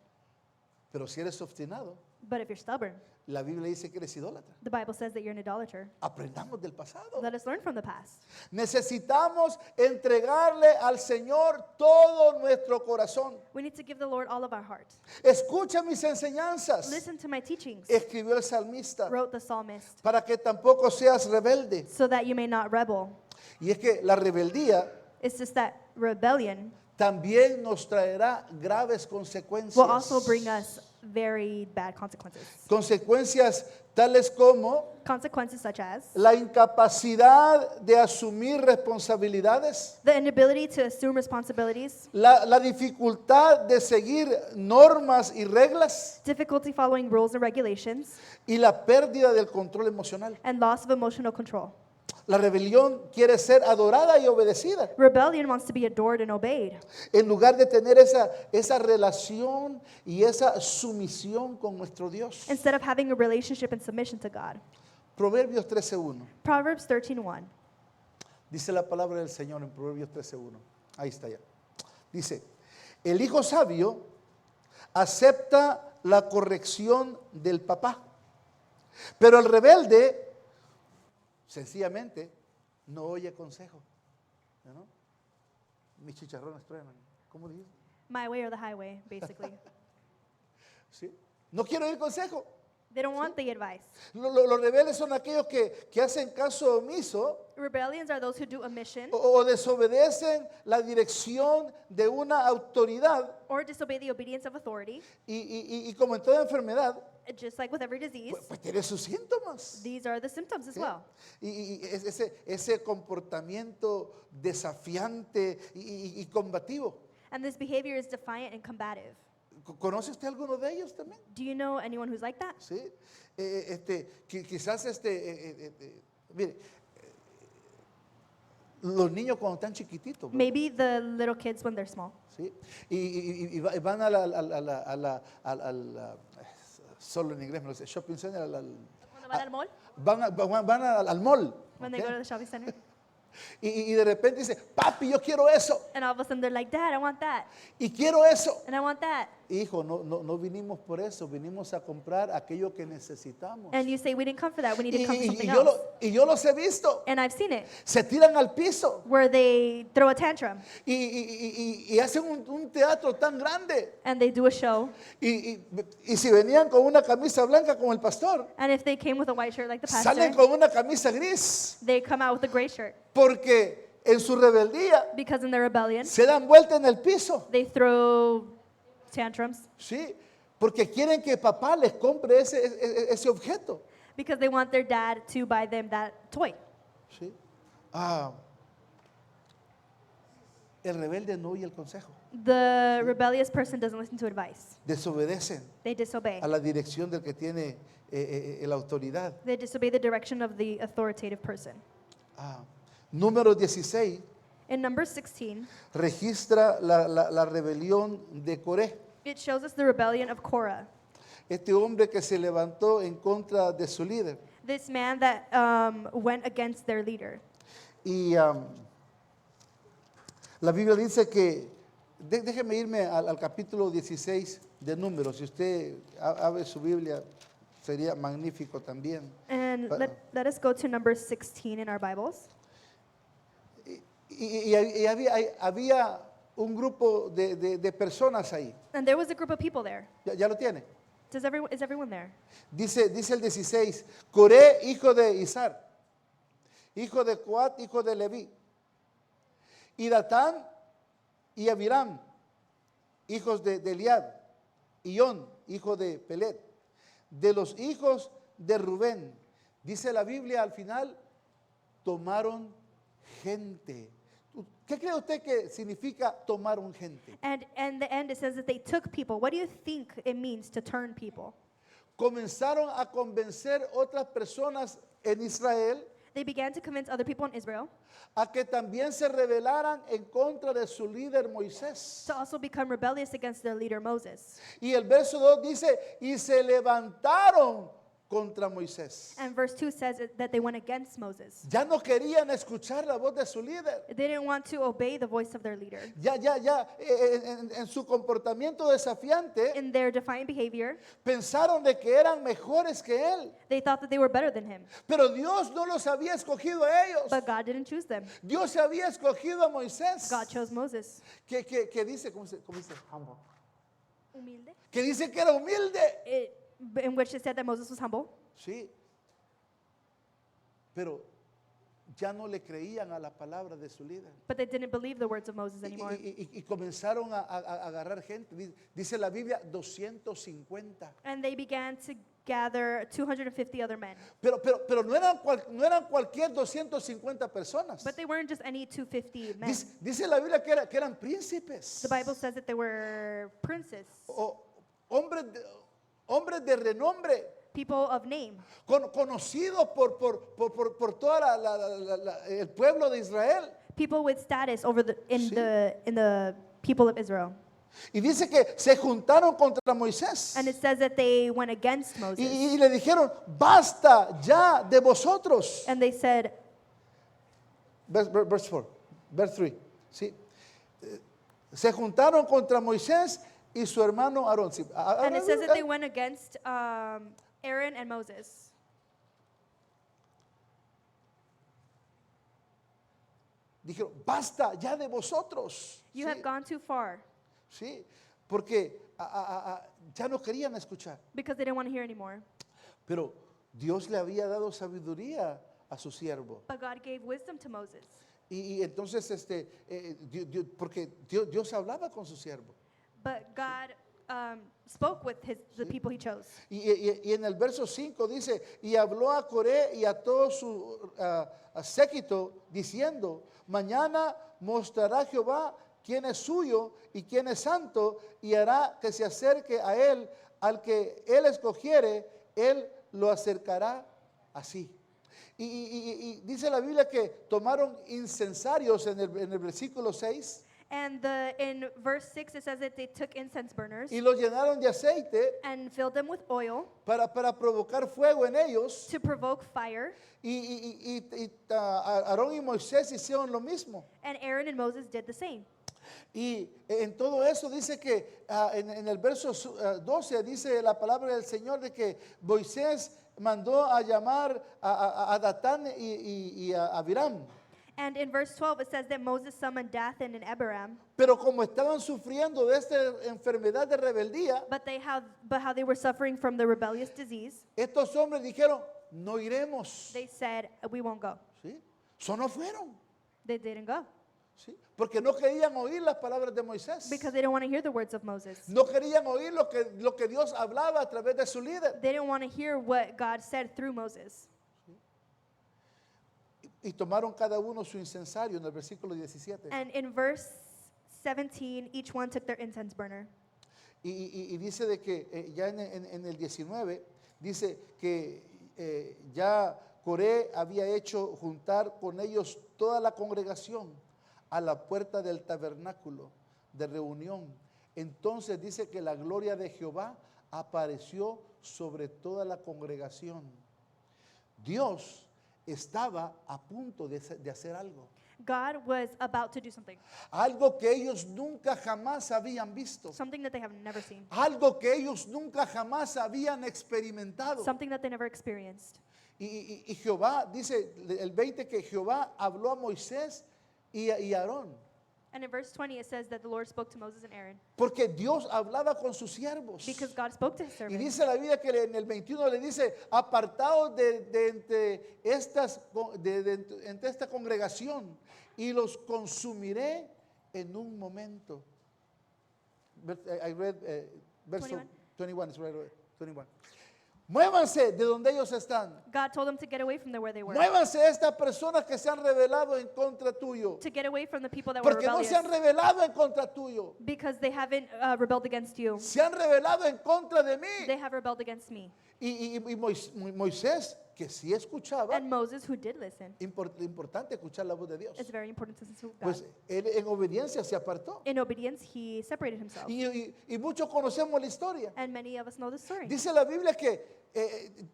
Speaker 1: Pero si eres obstinado,
Speaker 2: But if you're stubborn,
Speaker 1: la Biblia dice que eres idólatra.
Speaker 2: the Bible says that you're an idolater.
Speaker 1: Aprendamos del pasado.
Speaker 2: Let us learn from the past.
Speaker 1: Necesitamos entregarle al Señor todo nuestro corazón.
Speaker 2: We need to give the Lord all of our heart.
Speaker 1: Escucha mis enseñanzas,
Speaker 2: Listen to my teachings,
Speaker 1: escribió el salmista,
Speaker 2: wrote the psalmist,
Speaker 1: para que tampoco seas rebelde.
Speaker 2: so that you may not rebel.
Speaker 1: Y es que la rebeldía
Speaker 2: It's just that rebellion
Speaker 1: también nos traerá graves consecuencias.
Speaker 2: will also bring us very bad consequences.
Speaker 1: Consecuencias tales como
Speaker 2: Consequences such as
Speaker 1: la incapacidad de asumir responsabilidades,
Speaker 2: the inability to assume responsibilities,
Speaker 1: la dificultad de seguir normas y reglas
Speaker 2: difficulty following rules and regulations,
Speaker 1: y la pérdida del control emocional.
Speaker 2: and loss of emotional control.
Speaker 1: La rebelión quiere ser adorada y obedecida,
Speaker 2: Rebellion wants to be adored and obeyed,
Speaker 1: en lugar de tener esa relación y esa sumisión con nuestro Dios.
Speaker 2: instead of having a relationship and submission to God.
Speaker 1: Proverbios 13:1.
Speaker 2: Proverbs 13:1.
Speaker 1: Dice la palabra del Señor en Proverbios 13:1. Ahí está ya. Dice, el hijo sabio acepta la corrección del papá, pero el rebelde sencillamente no oye consejo. ¿No? Mis chicharrones truenan. ¿Cómo dice?
Speaker 2: My way or the highway, basically.
Speaker 1: ¿Sí? No quiero oír consejo.
Speaker 2: They don't want the advice.
Speaker 1: Los rebeldes son aquellos que hacen caso omiso
Speaker 2: Rebellions are those who do omission
Speaker 1: o desobedecen la dirección de una autoridad
Speaker 2: or disobey the obedience of authority.
Speaker 1: y como en toda enfermedad,
Speaker 2: Just like with every disease,
Speaker 1: pues tiene sus síntomas.
Speaker 2: these are the symptoms as
Speaker 1: ¿Sí?
Speaker 2: well.
Speaker 1: Y ese comportamiento desafiante y combativo.
Speaker 2: And this behavior is defiant and combative.
Speaker 1: ¿Conoce usted alguno de ellos también?
Speaker 2: Do you know anyone who's like that?
Speaker 1: Sí. Quizás mire, los niños cuando están chiquititos, ¿verdad?
Speaker 2: Maybe the little kids when they're small.
Speaker 1: ¿Sí? Y van solo en inglés, me lo sé, shopping center,
Speaker 2: Cuando van al mall,
Speaker 1: van al mall.
Speaker 2: when they
Speaker 1: ¿ok?
Speaker 2: go to the shopping center.
Speaker 1: Y de repente dice, papi, yo quiero eso.
Speaker 2: And all of a sudden they're like, Dad, I want that.
Speaker 1: Y quiero eso.
Speaker 2: And I want that.
Speaker 1: Hijo, no vinimos por eso, vinimos a comprar aquello que necesitamos.
Speaker 2: And you say, we didn't come for that. We need to come for something
Speaker 1: yo,
Speaker 2: else.
Speaker 1: yo los he visto.
Speaker 2: And I've seen it
Speaker 1: Se tiran al piso
Speaker 2: where they throw a tantrum
Speaker 1: y hacen un teatro tan grande.
Speaker 2: and they do a show.
Speaker 1: Y si venían con una camisa blanca como el pastor,
Speaker 2: And if they came with a white shirt like the
Speaker 1: salen
Speaker 2: pastor,
Speaker 1: con una camisa gris.
Speaker 2: they come out with a gray shirt
Speaker 1: Porque en su rebeldía
Speaker 2: because in their rebellion,
Speaker 1: se dan vuelta en el piso.
Speaker 2: they throw tantrums
Speaker 1: Sí, porque quieren que papá les compre ese objeto.
Speaker 2: because they want their dad to buy them that toy.
Speaker 1: Sí. El rebelde no oye el consejo.
Speaker 2: The rebellious person doesn't listen to advice.
Speaker 1: Desobedecen
Speaker 2: They disobey.
Speaker 1: a la dirección del que tiene la autoridad.
Speaker 2: They disobey the direction of the authoritative person.
Speaker 1: Número 16
Speaker 2: In number 16,
Speaker 1: registra la rebelión de Coré.
Speaker 2: it shows us the rebellion of Korah.
Speaker 1: Este hombre que se levantó en contra de su líder.
Speaker 2: This man that went against their leader.
Speaker 1: Y la Biblia dice que, déjeme irme al capítulo 16 de Números. Si usted abre su Biblia, sería magnífico también.
Speaker 2: And
Speaker 1: But-
Speaker 2: let us go to number 16 in our Bibles.
Speaker 1: Y había un grupo de personas ahí.
Speaker 2: And there was a group of people there.
Speaker 1: ¿Ya lo tiene?
Speaker 2: Is everyone there?
Speaker 1: Dice el 16, Coré, hijo de Izar, hijo de Coat, hijo de Leví, y Datán y Abiram, hijos de Eliad, y On, hijo de Pelet, de los hijos de Rubén. Dice la Biblia al final, tomaron gente. ¿Qué cree usted que significa tomar un gente?
Speaker 2: And in the end, it says that they took people. What do you think it means to turn people?
Speaker 1: Comenzaron a convencer otras personas en Israel
Speaker 2: They began to convince other people in Israel
Speaker 1: a que también se rebelaran en contra de su líder Moisés.
Speaker 2: to also become rebellious against their leader Moses.
Speaker 1: Y el verso 2 dice, y se levantaron contra Moisés.
Speaker 2: And verse 2 says that they went against Moses.
Speaker 1: Ya no querían escuchar la voz de su líder.
Speaker 2: They didn't want to obey the voice of their leader.
Speaker 1: Ya, en su comportamiento desafiante,
Speaker 2: In their defiant behavior,
Speaker 1: pensaron de que eran mejores que él.
Speaker 2: they thought that they were better than him.
Speaker 1: Pero Dios no los había escogido a ellos.
Speaker 2: But God didn't choose them.
Speaker 1: Dios había escogido a Moisés.
Speaker 2: God chose Moses.
Speaker 1: Que dice, ¿cómo dice? Humble.
Speaker 2: Humilde.
Speaker 1: Que dice que era humilde.
Speaker 2: In which it said that Moses was humble.
Speaker 1: Sí. Pero ya no le creían a la palabra de su líder.
Speaker 2: But they didn't believe the words of Moses anymore.
Speaker 1: Y comenzaron a agarrar gente. Dice la Biblia 250.
Speaker 2: And they began to gather 250 other men.
Speaker 1: Pero no eran cualquier 250 personas.
Speaker 2: But they weren't just any 250 men.
Speaker 1: Dice la Biblia que eran príncipes.
Speaker 2: The Bible says that they were princes,
Speaker 1: Hombres de renombre.
Speaker 2: people of name,
Speaker 1: Conocidos por toda el pueblo de Israel.
Speaker 2: people with status over
Speaker 1: Sí.
Speaker 2: in the people of Israel.
Speaker 1: Y dice que se juntaron contra Moisés.
Speaker 2: And it says that they went against Moses.
Speaker 1: Y le dijeron, basta ya de vosotros.
Speaker 2: And they said,
Speaker 1: Verse 4, verse 3. ¿sí? Se juntaron contra Moisés y su hermano Aarón. Sí.
Speaker 2: and it says that they went against Aaron and Moses.
Speaker 1: Dijeron, basta ya de vosotros.
Speaker 2: You
Speaker 1: ¿sí?
Speaker 2: have gone too far,
Speaker 1: Sí, porque ya no querían escuchar.
Speaker 2: because they didn't want to hear anymore.
Speaker 1: Pero Dios le había dado sabiduría a su siervo.
Speaker 2: But God gave wisdom to Moses.
Speaker 1: Y entonces, porque Dios hablaba con su siervo.
Speaker 2: But God spoke with the people he chose.
Speaker 1: Y en el verso 5 dice, y habló a Coré y a todo su séquito, diciendo, mañana mostrará Jehová quién es suyo y quién es santo, y hará que se acerque a él, al que él escogiere, él lo acercará así. Y dice la Biblia que tomaron incensarios en el versículo 6
Speaker 2: And in verse 6, it says that they took incense burners
Speaker 1: y los llenaron de aceite
Speaker 2: and filled them with oil
Speaker 1: para provocar fuego en ellos.
Speaker 2: to provoke fire.
Speaker 1: Aarón y Moisés hicieron lo mismo.
Speaker 2: And Aaron and Moses did the same.
Speaker 1: Y en todo eso dice que en el verso 12 dice la palabra del Señor de que Moisés mandó a llamar a Datán y a Abiram.
Speaker 2: And in verse 12, it says that Moses summoned Dathan and Abiram,
Speaker 1: Pero como estaban sufriendo de esta enfermedad de rebeldía,
Speaker 2: but how they were suffering from the rebellious disease,
Speaker 1: estos hombres dijeron, no iremos.
Speaker 2: they said, we won't go.
Speaker 1: ¿Sí? So no fueron.
Speaker 2: They didn't go
Speaker 1: ¿Sí? Porque no querían oír las palabras de Moisés.
Speaker 2: because they didn't want to hear the words of Moses.
Speaker 1: No querían oír lo que Dios hablaba a través de su líder.
Speaker 2: They didn't want to hear what God said through Moses.
Speaker 1: Y tomaron cada uno su incensario en el versículo 17.
Speaker 2: And in verse 17, each one took their incense burner.
Speaker 1: Y dice de que ya en el 19, dice que ya Coré había hecho juntar con ellos toda la congregación a la puerta del tabernáculo de reunión. Entonces dice que la gloria de Jehová apareció sobre toda la congregación. Dios estaba a punto de hacer algo.
Speaker 2: God was about to do something,
Speaker 1: Algo que ellos nunca jamás habían visto.
Speaker 2: something that they have never seen,
Speaker 1: Algo que ellos nunca jamás habían experimentado.
Speaker 2: something that they never experienced.
Speaker 1: Y Jehová, dice el 20 que Jehová habló a Moisés y a Aarón.
Speaker 2: And in verse 20, it says that the Lord spoke to Moses and Aaron
Speaker 1: Porque Dios hablaba con sus siervos.
Speaker 2: because God spoke to his
Speaker 1: Y
Speaker 2: servants.
Speaker 1: dice la Biblia que en el 21 le dice, apartados entre esta congregación y los consumiré en un momento. I read verse 21. It's right, 21. Muévanse de donde ellos están.
Speaker 2: God told them to get away from where they were,
Speaker 1: Muévanse estas personas que se han rebelado en contra tuyo.
Speaker 2: to get away from the people that were
Speaker 1: Porque no
Speaker 2: rebellious,
Speaker 1: se han rebelado en contra tuyo.
Speaker 2: because they haven't rebelled against you.
Speaker 1: Se han rebelado en contra de mí.
Speaker 2: They have rebelled against me.
Speaker 1: Y Moisés, que sí escuchaba,
Speaker 2: And Moses, who did listen,
Speaker 1: importante escuchar la voz de Dios.
Speaker 2: it's very important to listen to God.
Speaker 1: Pues él en obediencia se apartó.
Speaker 2: In obedience, he separated himself.
Speaker 1: Y muchos conocemos la historia.
Speaker 2: And many of us know the story.
Speaker 1: Dice la Biblia que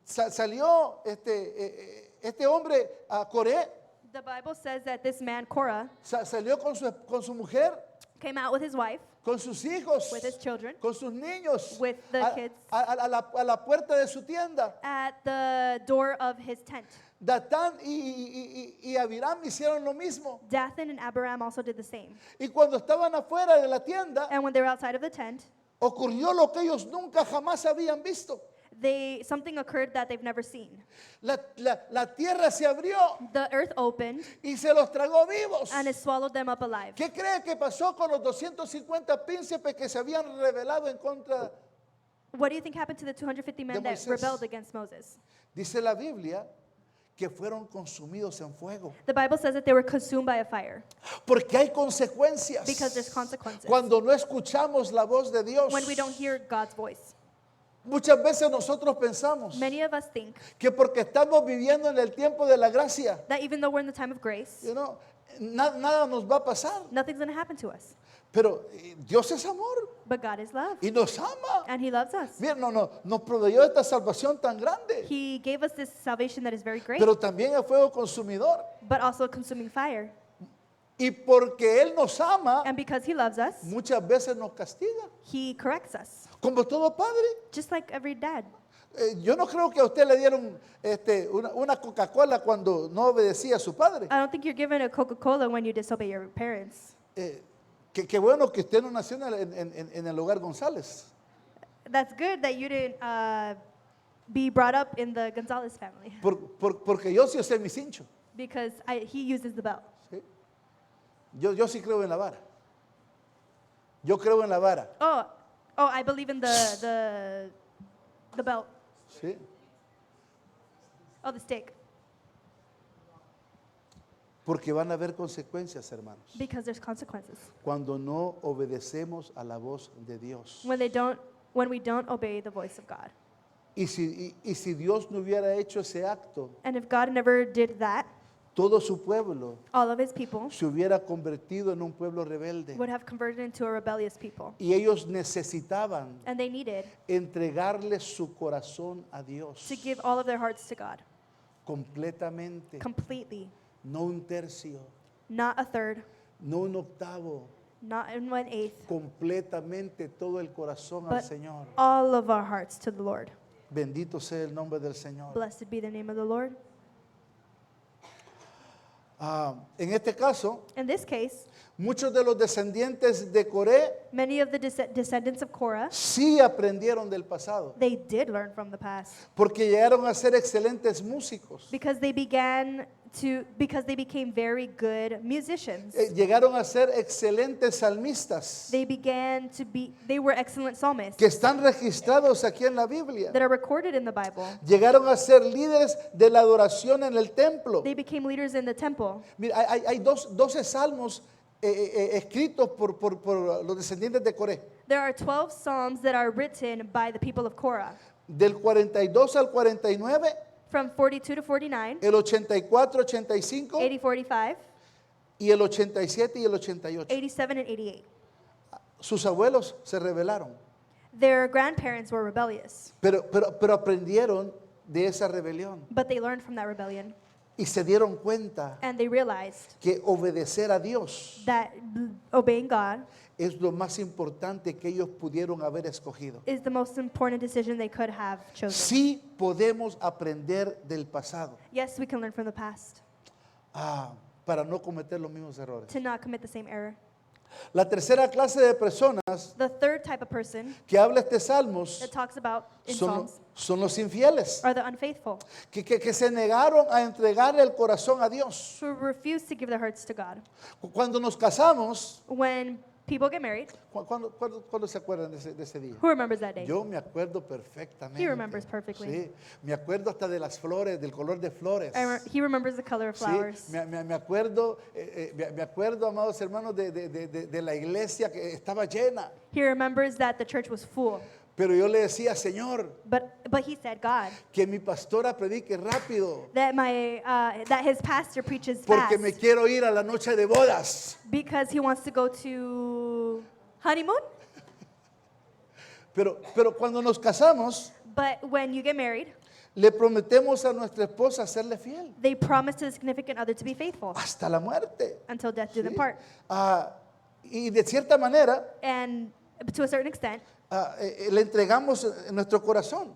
Speaker 1: salió este hombre a Coré,
Speaker 2: The Bible says that this man, Korah,
Speaker 1: salió con su mujer,
Speaker 2: came out with his wife,
Speaker 1: con sus hijos,
Speaker 2: with his children,
Speaker 1: con sus niños,
Speaker 2: with the
Speaker 1: a,
Speaker 2: kids.
Speaker 1: a la puerta de su tienda.
Speaker 2: At the door of his tent.
Speaker 1: Datán y Abiram hicieron lo mismo.
Speaker 2: Dathan and Abiram also did the same.
Speaker 1: Y cuando estaban afuera de la tienda,
Speaker 2: And when they were outside of the tent,
Speaker 1: ocurrió lo que ellos nunca jamás habían visto.
Speaker 2: something occurred that they've never seen.
Speaker 1: La tierra se abrió
Speaker 2: The earth opened
Speaker 1: y se los tragó vivos.
Speaker 2: and it swallowed them up alive.
Speaker 1: ¿Qué cree que pasó con los 250 príncipes que se habían rebelado en contra?
Speaker 2: What do you think happened to the 250 men that
Speaker 1: Moisés.
Speaker 2: rebelled against Moses?
Speaker 1: Dice la Biblia que fueron consumidos en fuego.
Speaker 2: The Bible says that they were consumed by a fire
Speaker 1: Porque hay consecuencias.
Speaker 2: because there's consequences.
Speaker 1: Cuando no escuchamos la voz de Dios.
Speaker 2: When we don't hear God's voice.
Speaker 1: Muchas veces nosotros pensamos
Speaker 2: Many of us think
Speaker 1: que porque estamos viviendo en el tiempo de la gracia,
Speaker 2: that even though we're in the time of grace,
Speaker 1: nada nos va a pasar.
Speaker 2: nothing's going to happen to us.
Speaker 1: Pero Dios es amor
Speaker 2: But God is love
Speaker 1: y nos ama.
Speaker 2: and He loves us.
Speaker 1: Bien, nos proveyó esta salvación tan grande,
Speaker 2: He gave us this salvation that is very great,
Speaker 1: pero también el fuego consumidor.
Speaker 2: but also a consuming fire.
Speaker 1: Y porque Él nos ama,
Speaker 2: And because He loves us,
Speaker 1: muchas veces nos castiga,
Speaker 2: He corrects us,
Speaker 1: como todo padre.
Speaker 2: just like every dad.
Speaker 1: Yo no creo que a usted le dieron una Coca-Cola cuando no obedecía a su padre.
Speaker 2: I don't think you're given a Coca-Cola when you disobey your parents.
Speaker 1: Qué bueno que usted no nació en el hogar González.
Speaker 2: That's good that you didn't be brought up in the Gonzalez family
Speaker 1: Porque yo sí sé mi cincho.
Speaker 2: because he uses the belt.
Speaker 1: ¿Sí? Yo sí creo en la vara. Yo creo en la vara.
Speaker 2: Oh, I believe in the belt.
Speaker 1: ¿Sí?
Speaker 2: Oh, the stick.
Speaker 1: Porque van a haber consecuencias, hermanos,
Speaker 2: Because there's consequences.
Speaker 1: cuando no obedecemos a la voz de Dios.
Speaker 2: When we don't obey the voice of God.
Speaker 1: Y si Dios no hubiera hecho ese acto,
Speaker 2: And if God never did that,
Speaker 1: todo su pueblo
Speaker 2: all of His people
Speaker 1: se hubiera convertido en un pueblo rebelde.
Speaker 2: would have converted into a rebellious people.
Speaker 1: Y ellos necesitaban
Speaker 2: And they needed
Speaker 1: entregarle su corazón a Dios
Speaker 2: to give all of their hearts to God
Speaker 1: completamente,
Speaker 2: completely,
Speaker 1: no un tercio,
Speaker 2: not a third,
Speaker 1: no un octavo,
Speaker 2: not in 1/8,
Speaker 1: completamente todo el corazón al
Speaker 2: but
Speaker 1: Señor.
Speaker 2: all of our hearts to the Lord.
Speaker 1: Bendito sea el nombre del Señor.
Speaker 2: Blessed be the name of the Lord.
Speaker 1: En este caso,
Speaker 2: In this case,
Speaker 1: muchos de los descendientes de Coré
Speaker 2: many of the descendants of Korah,
Speaker 1: sí aprendieron del pasado,
Speaker 2: they did learn from the past
Speaker 1: porque llegaron a ser excelentes músicos.
Speaker 2: because they became very good musicians.
Speaker 1: Llegaron a ser excelentes salmistas
Speaker 2: They were excellent psalmists
Speaker 1: que están registrados aquí en la Biblia.
Speaker 2: that are recorded in the Bible.
Speaker 1: Llegaron a ser líderes de la adoración en el templo.
Speaker 2: They became leaders in the temple.
Speaker 1: Mira, hay 12 salmos escritos por los descendientes de Coré.
Speaker 2: There are 12 psalms that are written by the people of Korah.
Speaker 1: Del 42 al 49,
Speaker 2: From 42 to 49,
Speaker 1: el 84, 85
Speaker 2: 80, 45,
Speaker 1: y el 87 y el 88.
Speaker 2: 87, and 88.
Speaker 1: Sus abuelos se rebelaron,
Speaker 2: Their grandparents were rebellious,
Speaker 1: pero aprendieron de esa rebelión
Speaker 2: but they learned from that rebellion.
Speaker 1: y se dieron cuenta
Speaker 2: And they realized
Speaker 1: que obedecer a Dios
Speaker 2: that obeying God
Speaker 1: es lo más importante que ellos pudieron haber escogido.
Speaker 2: is the most important decision they could have chosen.
Speaker 1: Sí podemos aprender del pasado
Speaker 2: Yes, we can learn from the past
Speaker 1: para no cometer los mismos errores.
Speaker 2: to not commit the same error.
Speaker 1: La tercera clase de personas
Speaker 2: The third type of person
Speaker 1: que habla este Salmos
Speaker 2: that talks about in
Speaker 1: son,
Speaker 2: Psalms
Speaker 1: son los infieles,
Speaker 2: are the unfaithful
Speaker 1: que se negaron a entregar el corazón a Dios.
Speaker 2: who refuse to give their hearts to God.
Speaker 1: Cuando nos casamos,
Speaker 2: When people get married,
Speaker 1: ¿cuándo se acuerdan de ese día?
Speaker 2: who remembers that day?
Speaker 1: Yo me acuerdo perfectamente.
Speaker 2: He remembers perfectly.
Speaker 1: Sí, me acuerdo hasta de las flores, del color de flores.
Speaker 2: He remembers the color of
Speaker 1: Sí,
Speaker 2: flowers.
Speaker 1: me acuerdo, amados hermanos, de la iglesia que estaba llena.
Speaker 2: He remembers that the church was full.
Speaker 1: Pero yo le decía, Señor,
Speaker 2: But he said, God,
Speaker 1: que mi pastora predique rápido,
Speaker 2: that his pastor preaches
Speaker 1: porque
Speaker 2: fast
Speaker 1: me quiero ir a la noche de bodas.
Speaker 2: because he wants to go to honeymoon.
Speaker 1: Pero cuando nos casamos,
Speaker 2: But when you get married,
Speaker 1: le prometemos a nuestra esposa serle fiel
Speaker 2: they promise to the significant other to be faithful
Speaker 1: hasta la muerte.
Speaker 2: until death do them
Speaker 1: ¿Sí?
Speaker 2: part.
Speaker 1: Y de cierta manera
Speaker 2: And to a certain extent,
Speaker 1: le entregamos nuestro corazón.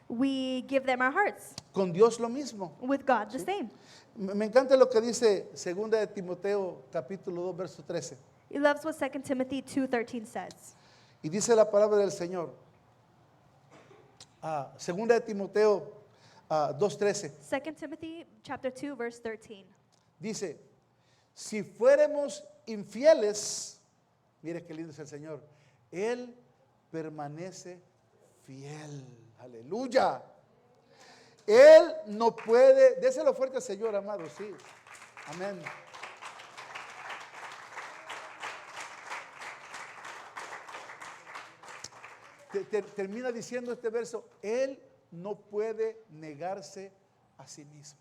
Speaker 2: we give them our hearts.
Speaker 1: Con Dios lo mismo.
Speaker 2: With God, the same.
Speaker 1: Me encanta lo que dice 2 de Timoteo capítulo 2 verso 13.
Speaker 2: He loves what 2 Timothy 2:13 says.
Speaker 1: Y dice la palabra del Señor. 2 de Timoteo 2:13.
Speaker 2: 2 Timothy chapter 2 verse 13.
Speaker 1: Dice, si fuéramos infieles, mire qué lindo es el Señor, Él permanece fiel. Aleluya. Él no puede, déselo fuerte al Señor, amado, sí. Amén. Termina diciendo este verso, Él no puede negarse a sí mismo.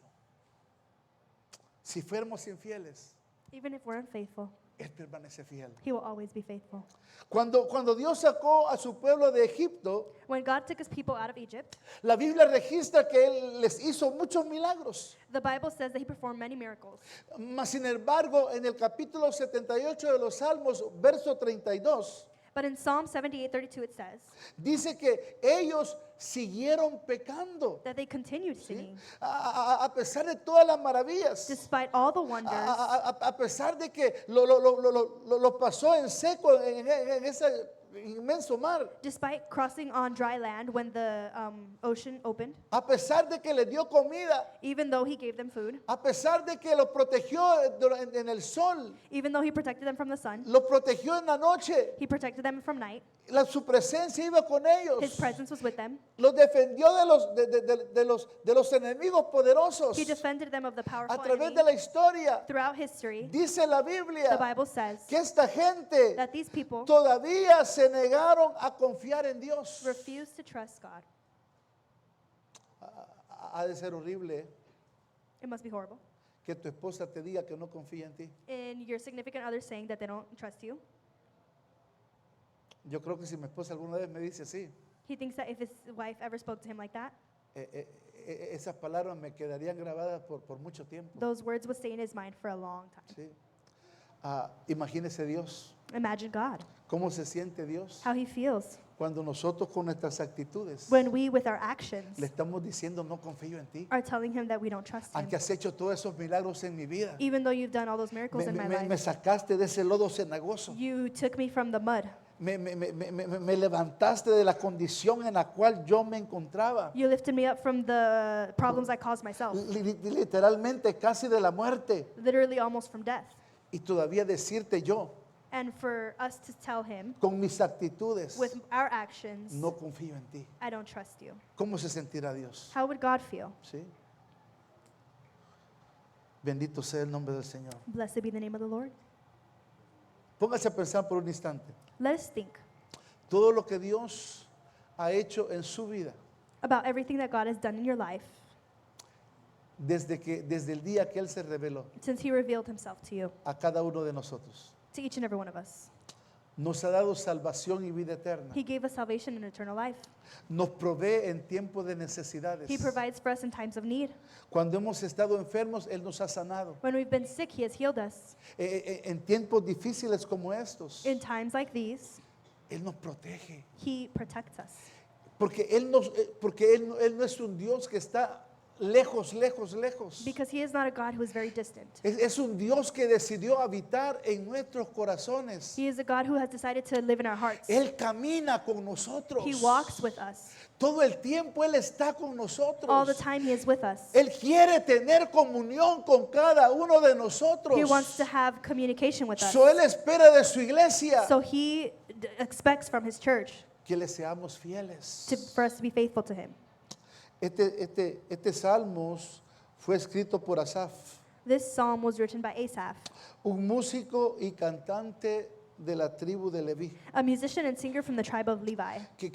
Speaker 1: Si fuéramos infieles,
Speaker 2: Even if we're unfaithful,
Speaker 1: Él permanece fiel.
Speaker 2: he will always be faithful.
Speaker 1: Cuando Dios sacó a su pueblo de Egipto,
Speaker 2: When God took his people out of Egypt,
Speaker 1: la Biblia registra que Él les hizo muchos milagros.
Speaker 2: the Bible says that he performed many miracles.
Speaker 1: Mas sin embargo, en el capítulo 78 de los Salmos, verso 32,
Speaker 2: But in Psalm 78:32 it says
Speaker 1: dice que ellos siguieron pecando.
Speaker 2: that they continued
Speaker 1: ¿Sí?
Speaker 2: sinning
Speaker 1: A pesar de todas las maravillas,
Speaker 2: despite all the wonders,
Speaker 1: a pesar de que lo pasó en seco en ese inmenso mar,
Speaker 2: despite crossing on dry land when the ocean opened,
Speaker 1: a pesar de que les dio comida,
Speaker 2: even though he gave them food,
Speaker 1: a pesar de que los protegió en el sol,
Speaker 2: even though he protected them from the sun,
Speaker 1: los protegió en la noche,
Speaker 2: he protected them from night,
Speaker 1: su presencia iba con ellos,
Speaker 2: his presence was with them,
Speaker 1: los defendió de los enemigos poderosos.
Speaker 2: he defended them of the
Speaker 1: A
Speaker 2: powerful
Speaker 1: través
Speaker 2: enemy.
Speaker 1: de la historia,
Speaker 2: Throughout history,
Speaker 1: dice la
Speaker 2: the
Speaker 1: Biblia
Speaker 2: Bible says
Speaker 1: que esta gente
Speaker 2: that these people
Speaker 1: todavía se negaron a confiar en Dios.
Speaker 2: refused to trust God.
Speaker 1: Ha de ser horrible
Speaker 2: It must be horrible.
Speaker 1: que tu esposa te diga que no confía en ti.
Speaker 2: And your significant other saying that they don't trust you.
Speaker 1: Yo creo que si mi esposa alguna vez me dice así,
Speaker 2: He thinks that if his wife ever spoke to him like that,
Speaker 1: esas palabras me quedarían grabadas por mucho tiempo.
Speaker 2: those words would stay in his mind for a long time.
Speaker 1: ¿Sí? Imagínese Dios,
Speaker 2: Imagine God,
Speaker 1: cómo se siente Dios
Speaker 2: how he feels
Speaker 1: cuando nosotros con nuestras actitudes
Speaker 2: when we, with our actions,
Speaker 1: le estamos diciendo no confío en ti.
Speaker 2: are telling him that we don't trust him.
Speaker 1: Aunque has hecho todos esos milagros en mi vida,
Speaker 2: Even though you've done all those miracles in my
Speaker 1: me
Speaker 2: life,
Speaker 1: sacaste de ese lodo cenagoso.
Speaker 2: you took me from the mud.
Speaker 1: Me levantaste de la condición en la cual yo me encontraba.
Speaker 2: You lifted me up from the problems I caused myself,
Speaker 1: Literalmente casi de la muerte.
Speaker 2: literally almost from death.
Speaker 1: Y todavía decirte yo,
Speaker 2: And for us to tell him,
Speaker 1: con mis actitudes,
Speaker 2: with our actions,
Speaker 1: no confío en ti.
Speaker 2: I don't trust you.
Speaker 1: ¿Cómo se sentirá Dios?
Speaker 2: How would God feel?
Speaker 1: ¿Sí? Bendito sea el nombre del Señor.
Speaker 2: Blessed be the name of the Lord.
Speaker 1: Póngase a pensar por un instante.
Speaker 2: Let us think
Speaker 1: Todo lo que Dios ha hecho en su vida,
Speaker 2: about everything that God has done in your life
Speaker 1: desde el día que Él se reveló
Speaker 2: since he revealed himself to you,
Speaker 1: a cada uno de nosotros.
Speaker 2: to each and every one of us.
Speaker 1: Nos ha dado salvación y vida eterna.
Speaker 2: He gave us salvation and eternal life.
Speaker 1: Nos provee en tiempos de necesidades.
Speaker 2: He provides for us in times of need.
Speaker 1: Cuando hemos estado enfermos, Él nos ha sanado.
Speaker 2: When we've been sick, he has healed us.
Speaker 1: En tiempos difíciles como estos,
Speaker 2: In times like these,
Speaker 1: Él nos protege.
Speaker 2: he protects us.
Speaker 1: Porque Él no es un Dios que está lejos.
Speaker 2: Because he is not a God who is very distant.
Speaker 1: Es un Dios que decidió habitar en nuestros corazones.
Speaker 2: He is a God who has decided to live in our hearts.
Speaker 1: Él camina con nosotros.
Speaker 2: He walks with us.
Speaker 1: Todo el tiempo Él está con nosotros.
Speaker 2: All the time he is with us.
Speaker 1: Él quiere tener comunión con cada uno de nosotros.
Speaker 2: He wants to have communication with us.
Speaker 1: So Él espera de su iglesia
Speaker 2: So he expects from his church
Speaker 1: que le seamos fieles.
Speaker 2: for us to be faithful to him.
Speaker 1: Este Salmos fue escrito por Asaf,
Speaker 2: This psalm was written by Asaph,
Speaker 1: un músico y cantante de la tribu de Leví,
Speaker 2: a musician and singer from the tribe of Levi,
Speaker 1: que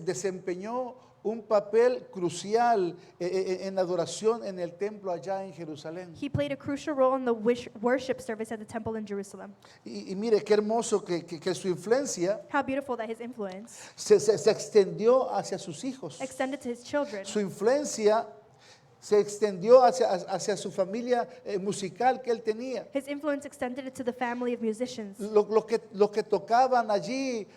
Speaker 1: desempeñó un papel crucial en la adoración en el templo allá en Jerusalén.
Speaker 2: He played a crucial role in the worship service at the temple in Jerusalem.
Speaker 1: Y mire qué hermoso que su influencia
Speaker 2: How beautiful that his influence
Speaker 1: se extendió hacia sus hijos.
Speaker 2: extended to his children.
Speaker 1: Su influencia se extendió hacia su familia musical que él tenía.
Speaker 2: His influence extended it to the family of musicians,
Speaker 1: Los que tocaban allí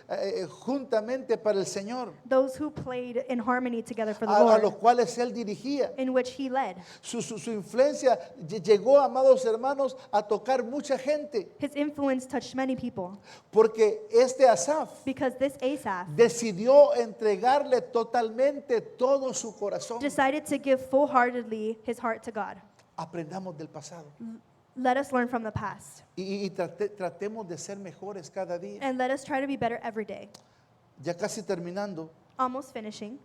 Speaker 1: juntamente para el Señor,
Speaker 2: those who played in harmony together for the
Speaker 1: a los
Speaker 2: Lord,
Speaker 1: cuales él dirigía.
Speaker 2: in which he led.
Speaker 1: Su influencia llegó, amados hermanos, a tocar mucha gente,
Speaker 2: His influence touched many people
Speaker 1: porque este Asaf
Speaker 2: because this Asaph
Speaker 1: decidió entregarle totalmente todo su corazón.
Speaker 2: decided to give full-heartedly his heart to God.
Speaker 1: Aprendamos del pasado
Speaker 2: Let us learn from the past,
Speaker 1: y tratemos de ser mejores cada día.
Speaker 2: and let us try to be better every day.
Speaker 1: Ya casi terminando,
Speaker 2: Almost finishing.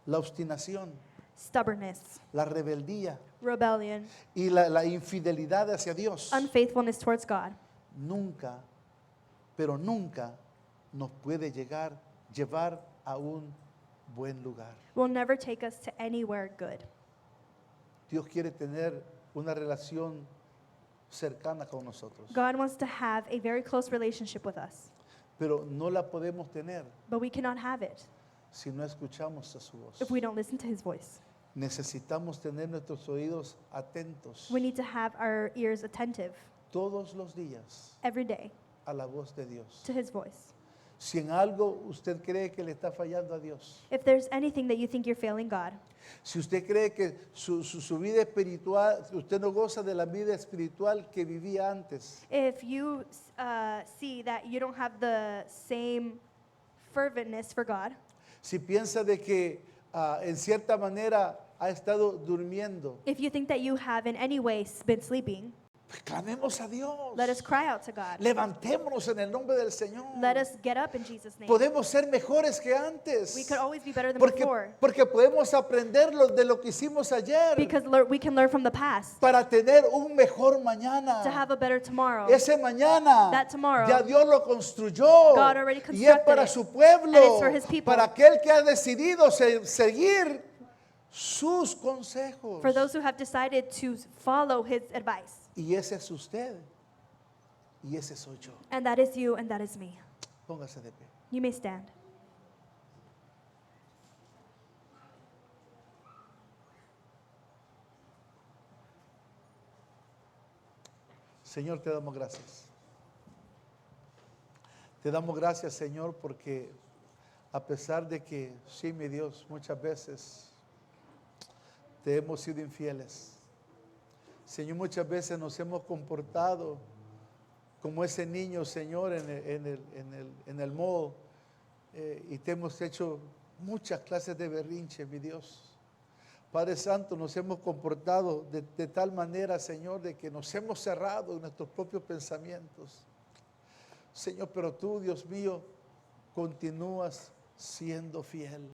Speaker 1: la obstinación,
Speaker 2: Stubbornness,
Speaker 1: la rebeldía
Speaker 2: rebellion,
Speaker 1: y la infidelidad hacia Dios
Speaker 2: unfaithfulness towards God
Speaker 1: nunca, pero nunca nos puede llevar a un buen lugar.
Speaker 2: will never take us to anywhere good.
Speaker 1: Dios quiere tener una relación cercana con nosotros,
Speaker 2: God wants to have a very close relationship with us,
Speaker 1: pero no la podemos tener
Speaker 2: but we cannot have it
Speaker 1: si no escuchamos a su voz.
Speaker 2: if we don't listen to his voice.
Speaker 1: Necesitamos tener nuestros oídos atentos
Speaker 2: We need to have our ears attentive
Speaker 1: todos los días
Speaker 2: every day
Speaker 1: a la voz de Dios.
Speaker 2: to his voice.
Speaker 1: Si en algo usted cree que le está fallando a Dios,
Speaker 2: If there's anything that you think you're failing God,
Speaker 1: si usted cree que su vida espiritual, usted no goza de la vida espiritual que vivía antes,
Speaker 2: if you see that you don't have the same ferventness for God,
Speaker 1: si piensa de que en cierta manera ha estado durmiendo,
Speaker 2: if you think that you have in any way been sleeping,
Speaker 1: pues clamemos a Dios.
Speaker 2: let us cry out to God.
Speaker 1: Levantémonos en el nombre del Señor.
Speaker 2: Let us get up in Jesus' name.
Speaker 1: Podemos ser mejores que antes.
Speaker 2: We could always be better than before
Speaker 1: Porque podemos aprender de lo que hicimos ayer
Speaker 2: because we can learn from the past
Speaker 1: para tener un mejor
Speaker 2: to
Speaker 1: mañana.
Speaker 2: have a better tomorrow.
Speaker 1: Ese mañana
Speaker 2: That tomorrow,
Speaker 1: ya Dios lo construyó
Speaker 2: God already
Speaker 1: y es
Speaker 2: constructed
Speaker 1: para
Speaker 2: it,
Speaker 1: su pueblo,
Speaker 2: and it's for his people.
Speaker 1: para aquel que ha decidido seguir sus consejos.
Speaker 2: For those who have decided to follow his advice.
Speaker 1: Y ese es usted y ese soy yo.
Speaker 2: And that is you and that is me.
Speaker 1: Póngase de pie.
Speaker 2: You may stand.
Speaker 1: Señor, te damos gracias. Te damos gracias, Señor, porque a pesar de que, sí, mi Dios, muchas veces te hemos sido infieles. Señor, muchas veces nos hemos comportado como ese niño, Señor, en el mall, y te hemos hecho muchas clases de berrinche, mi Dios. Padre Santo, nos hemos comportado de tal manera, Señor, de que nos hemos cerrado en nuestros propios pensamientos. Señor, pero tú, Dios mío, continúas siendo fiel.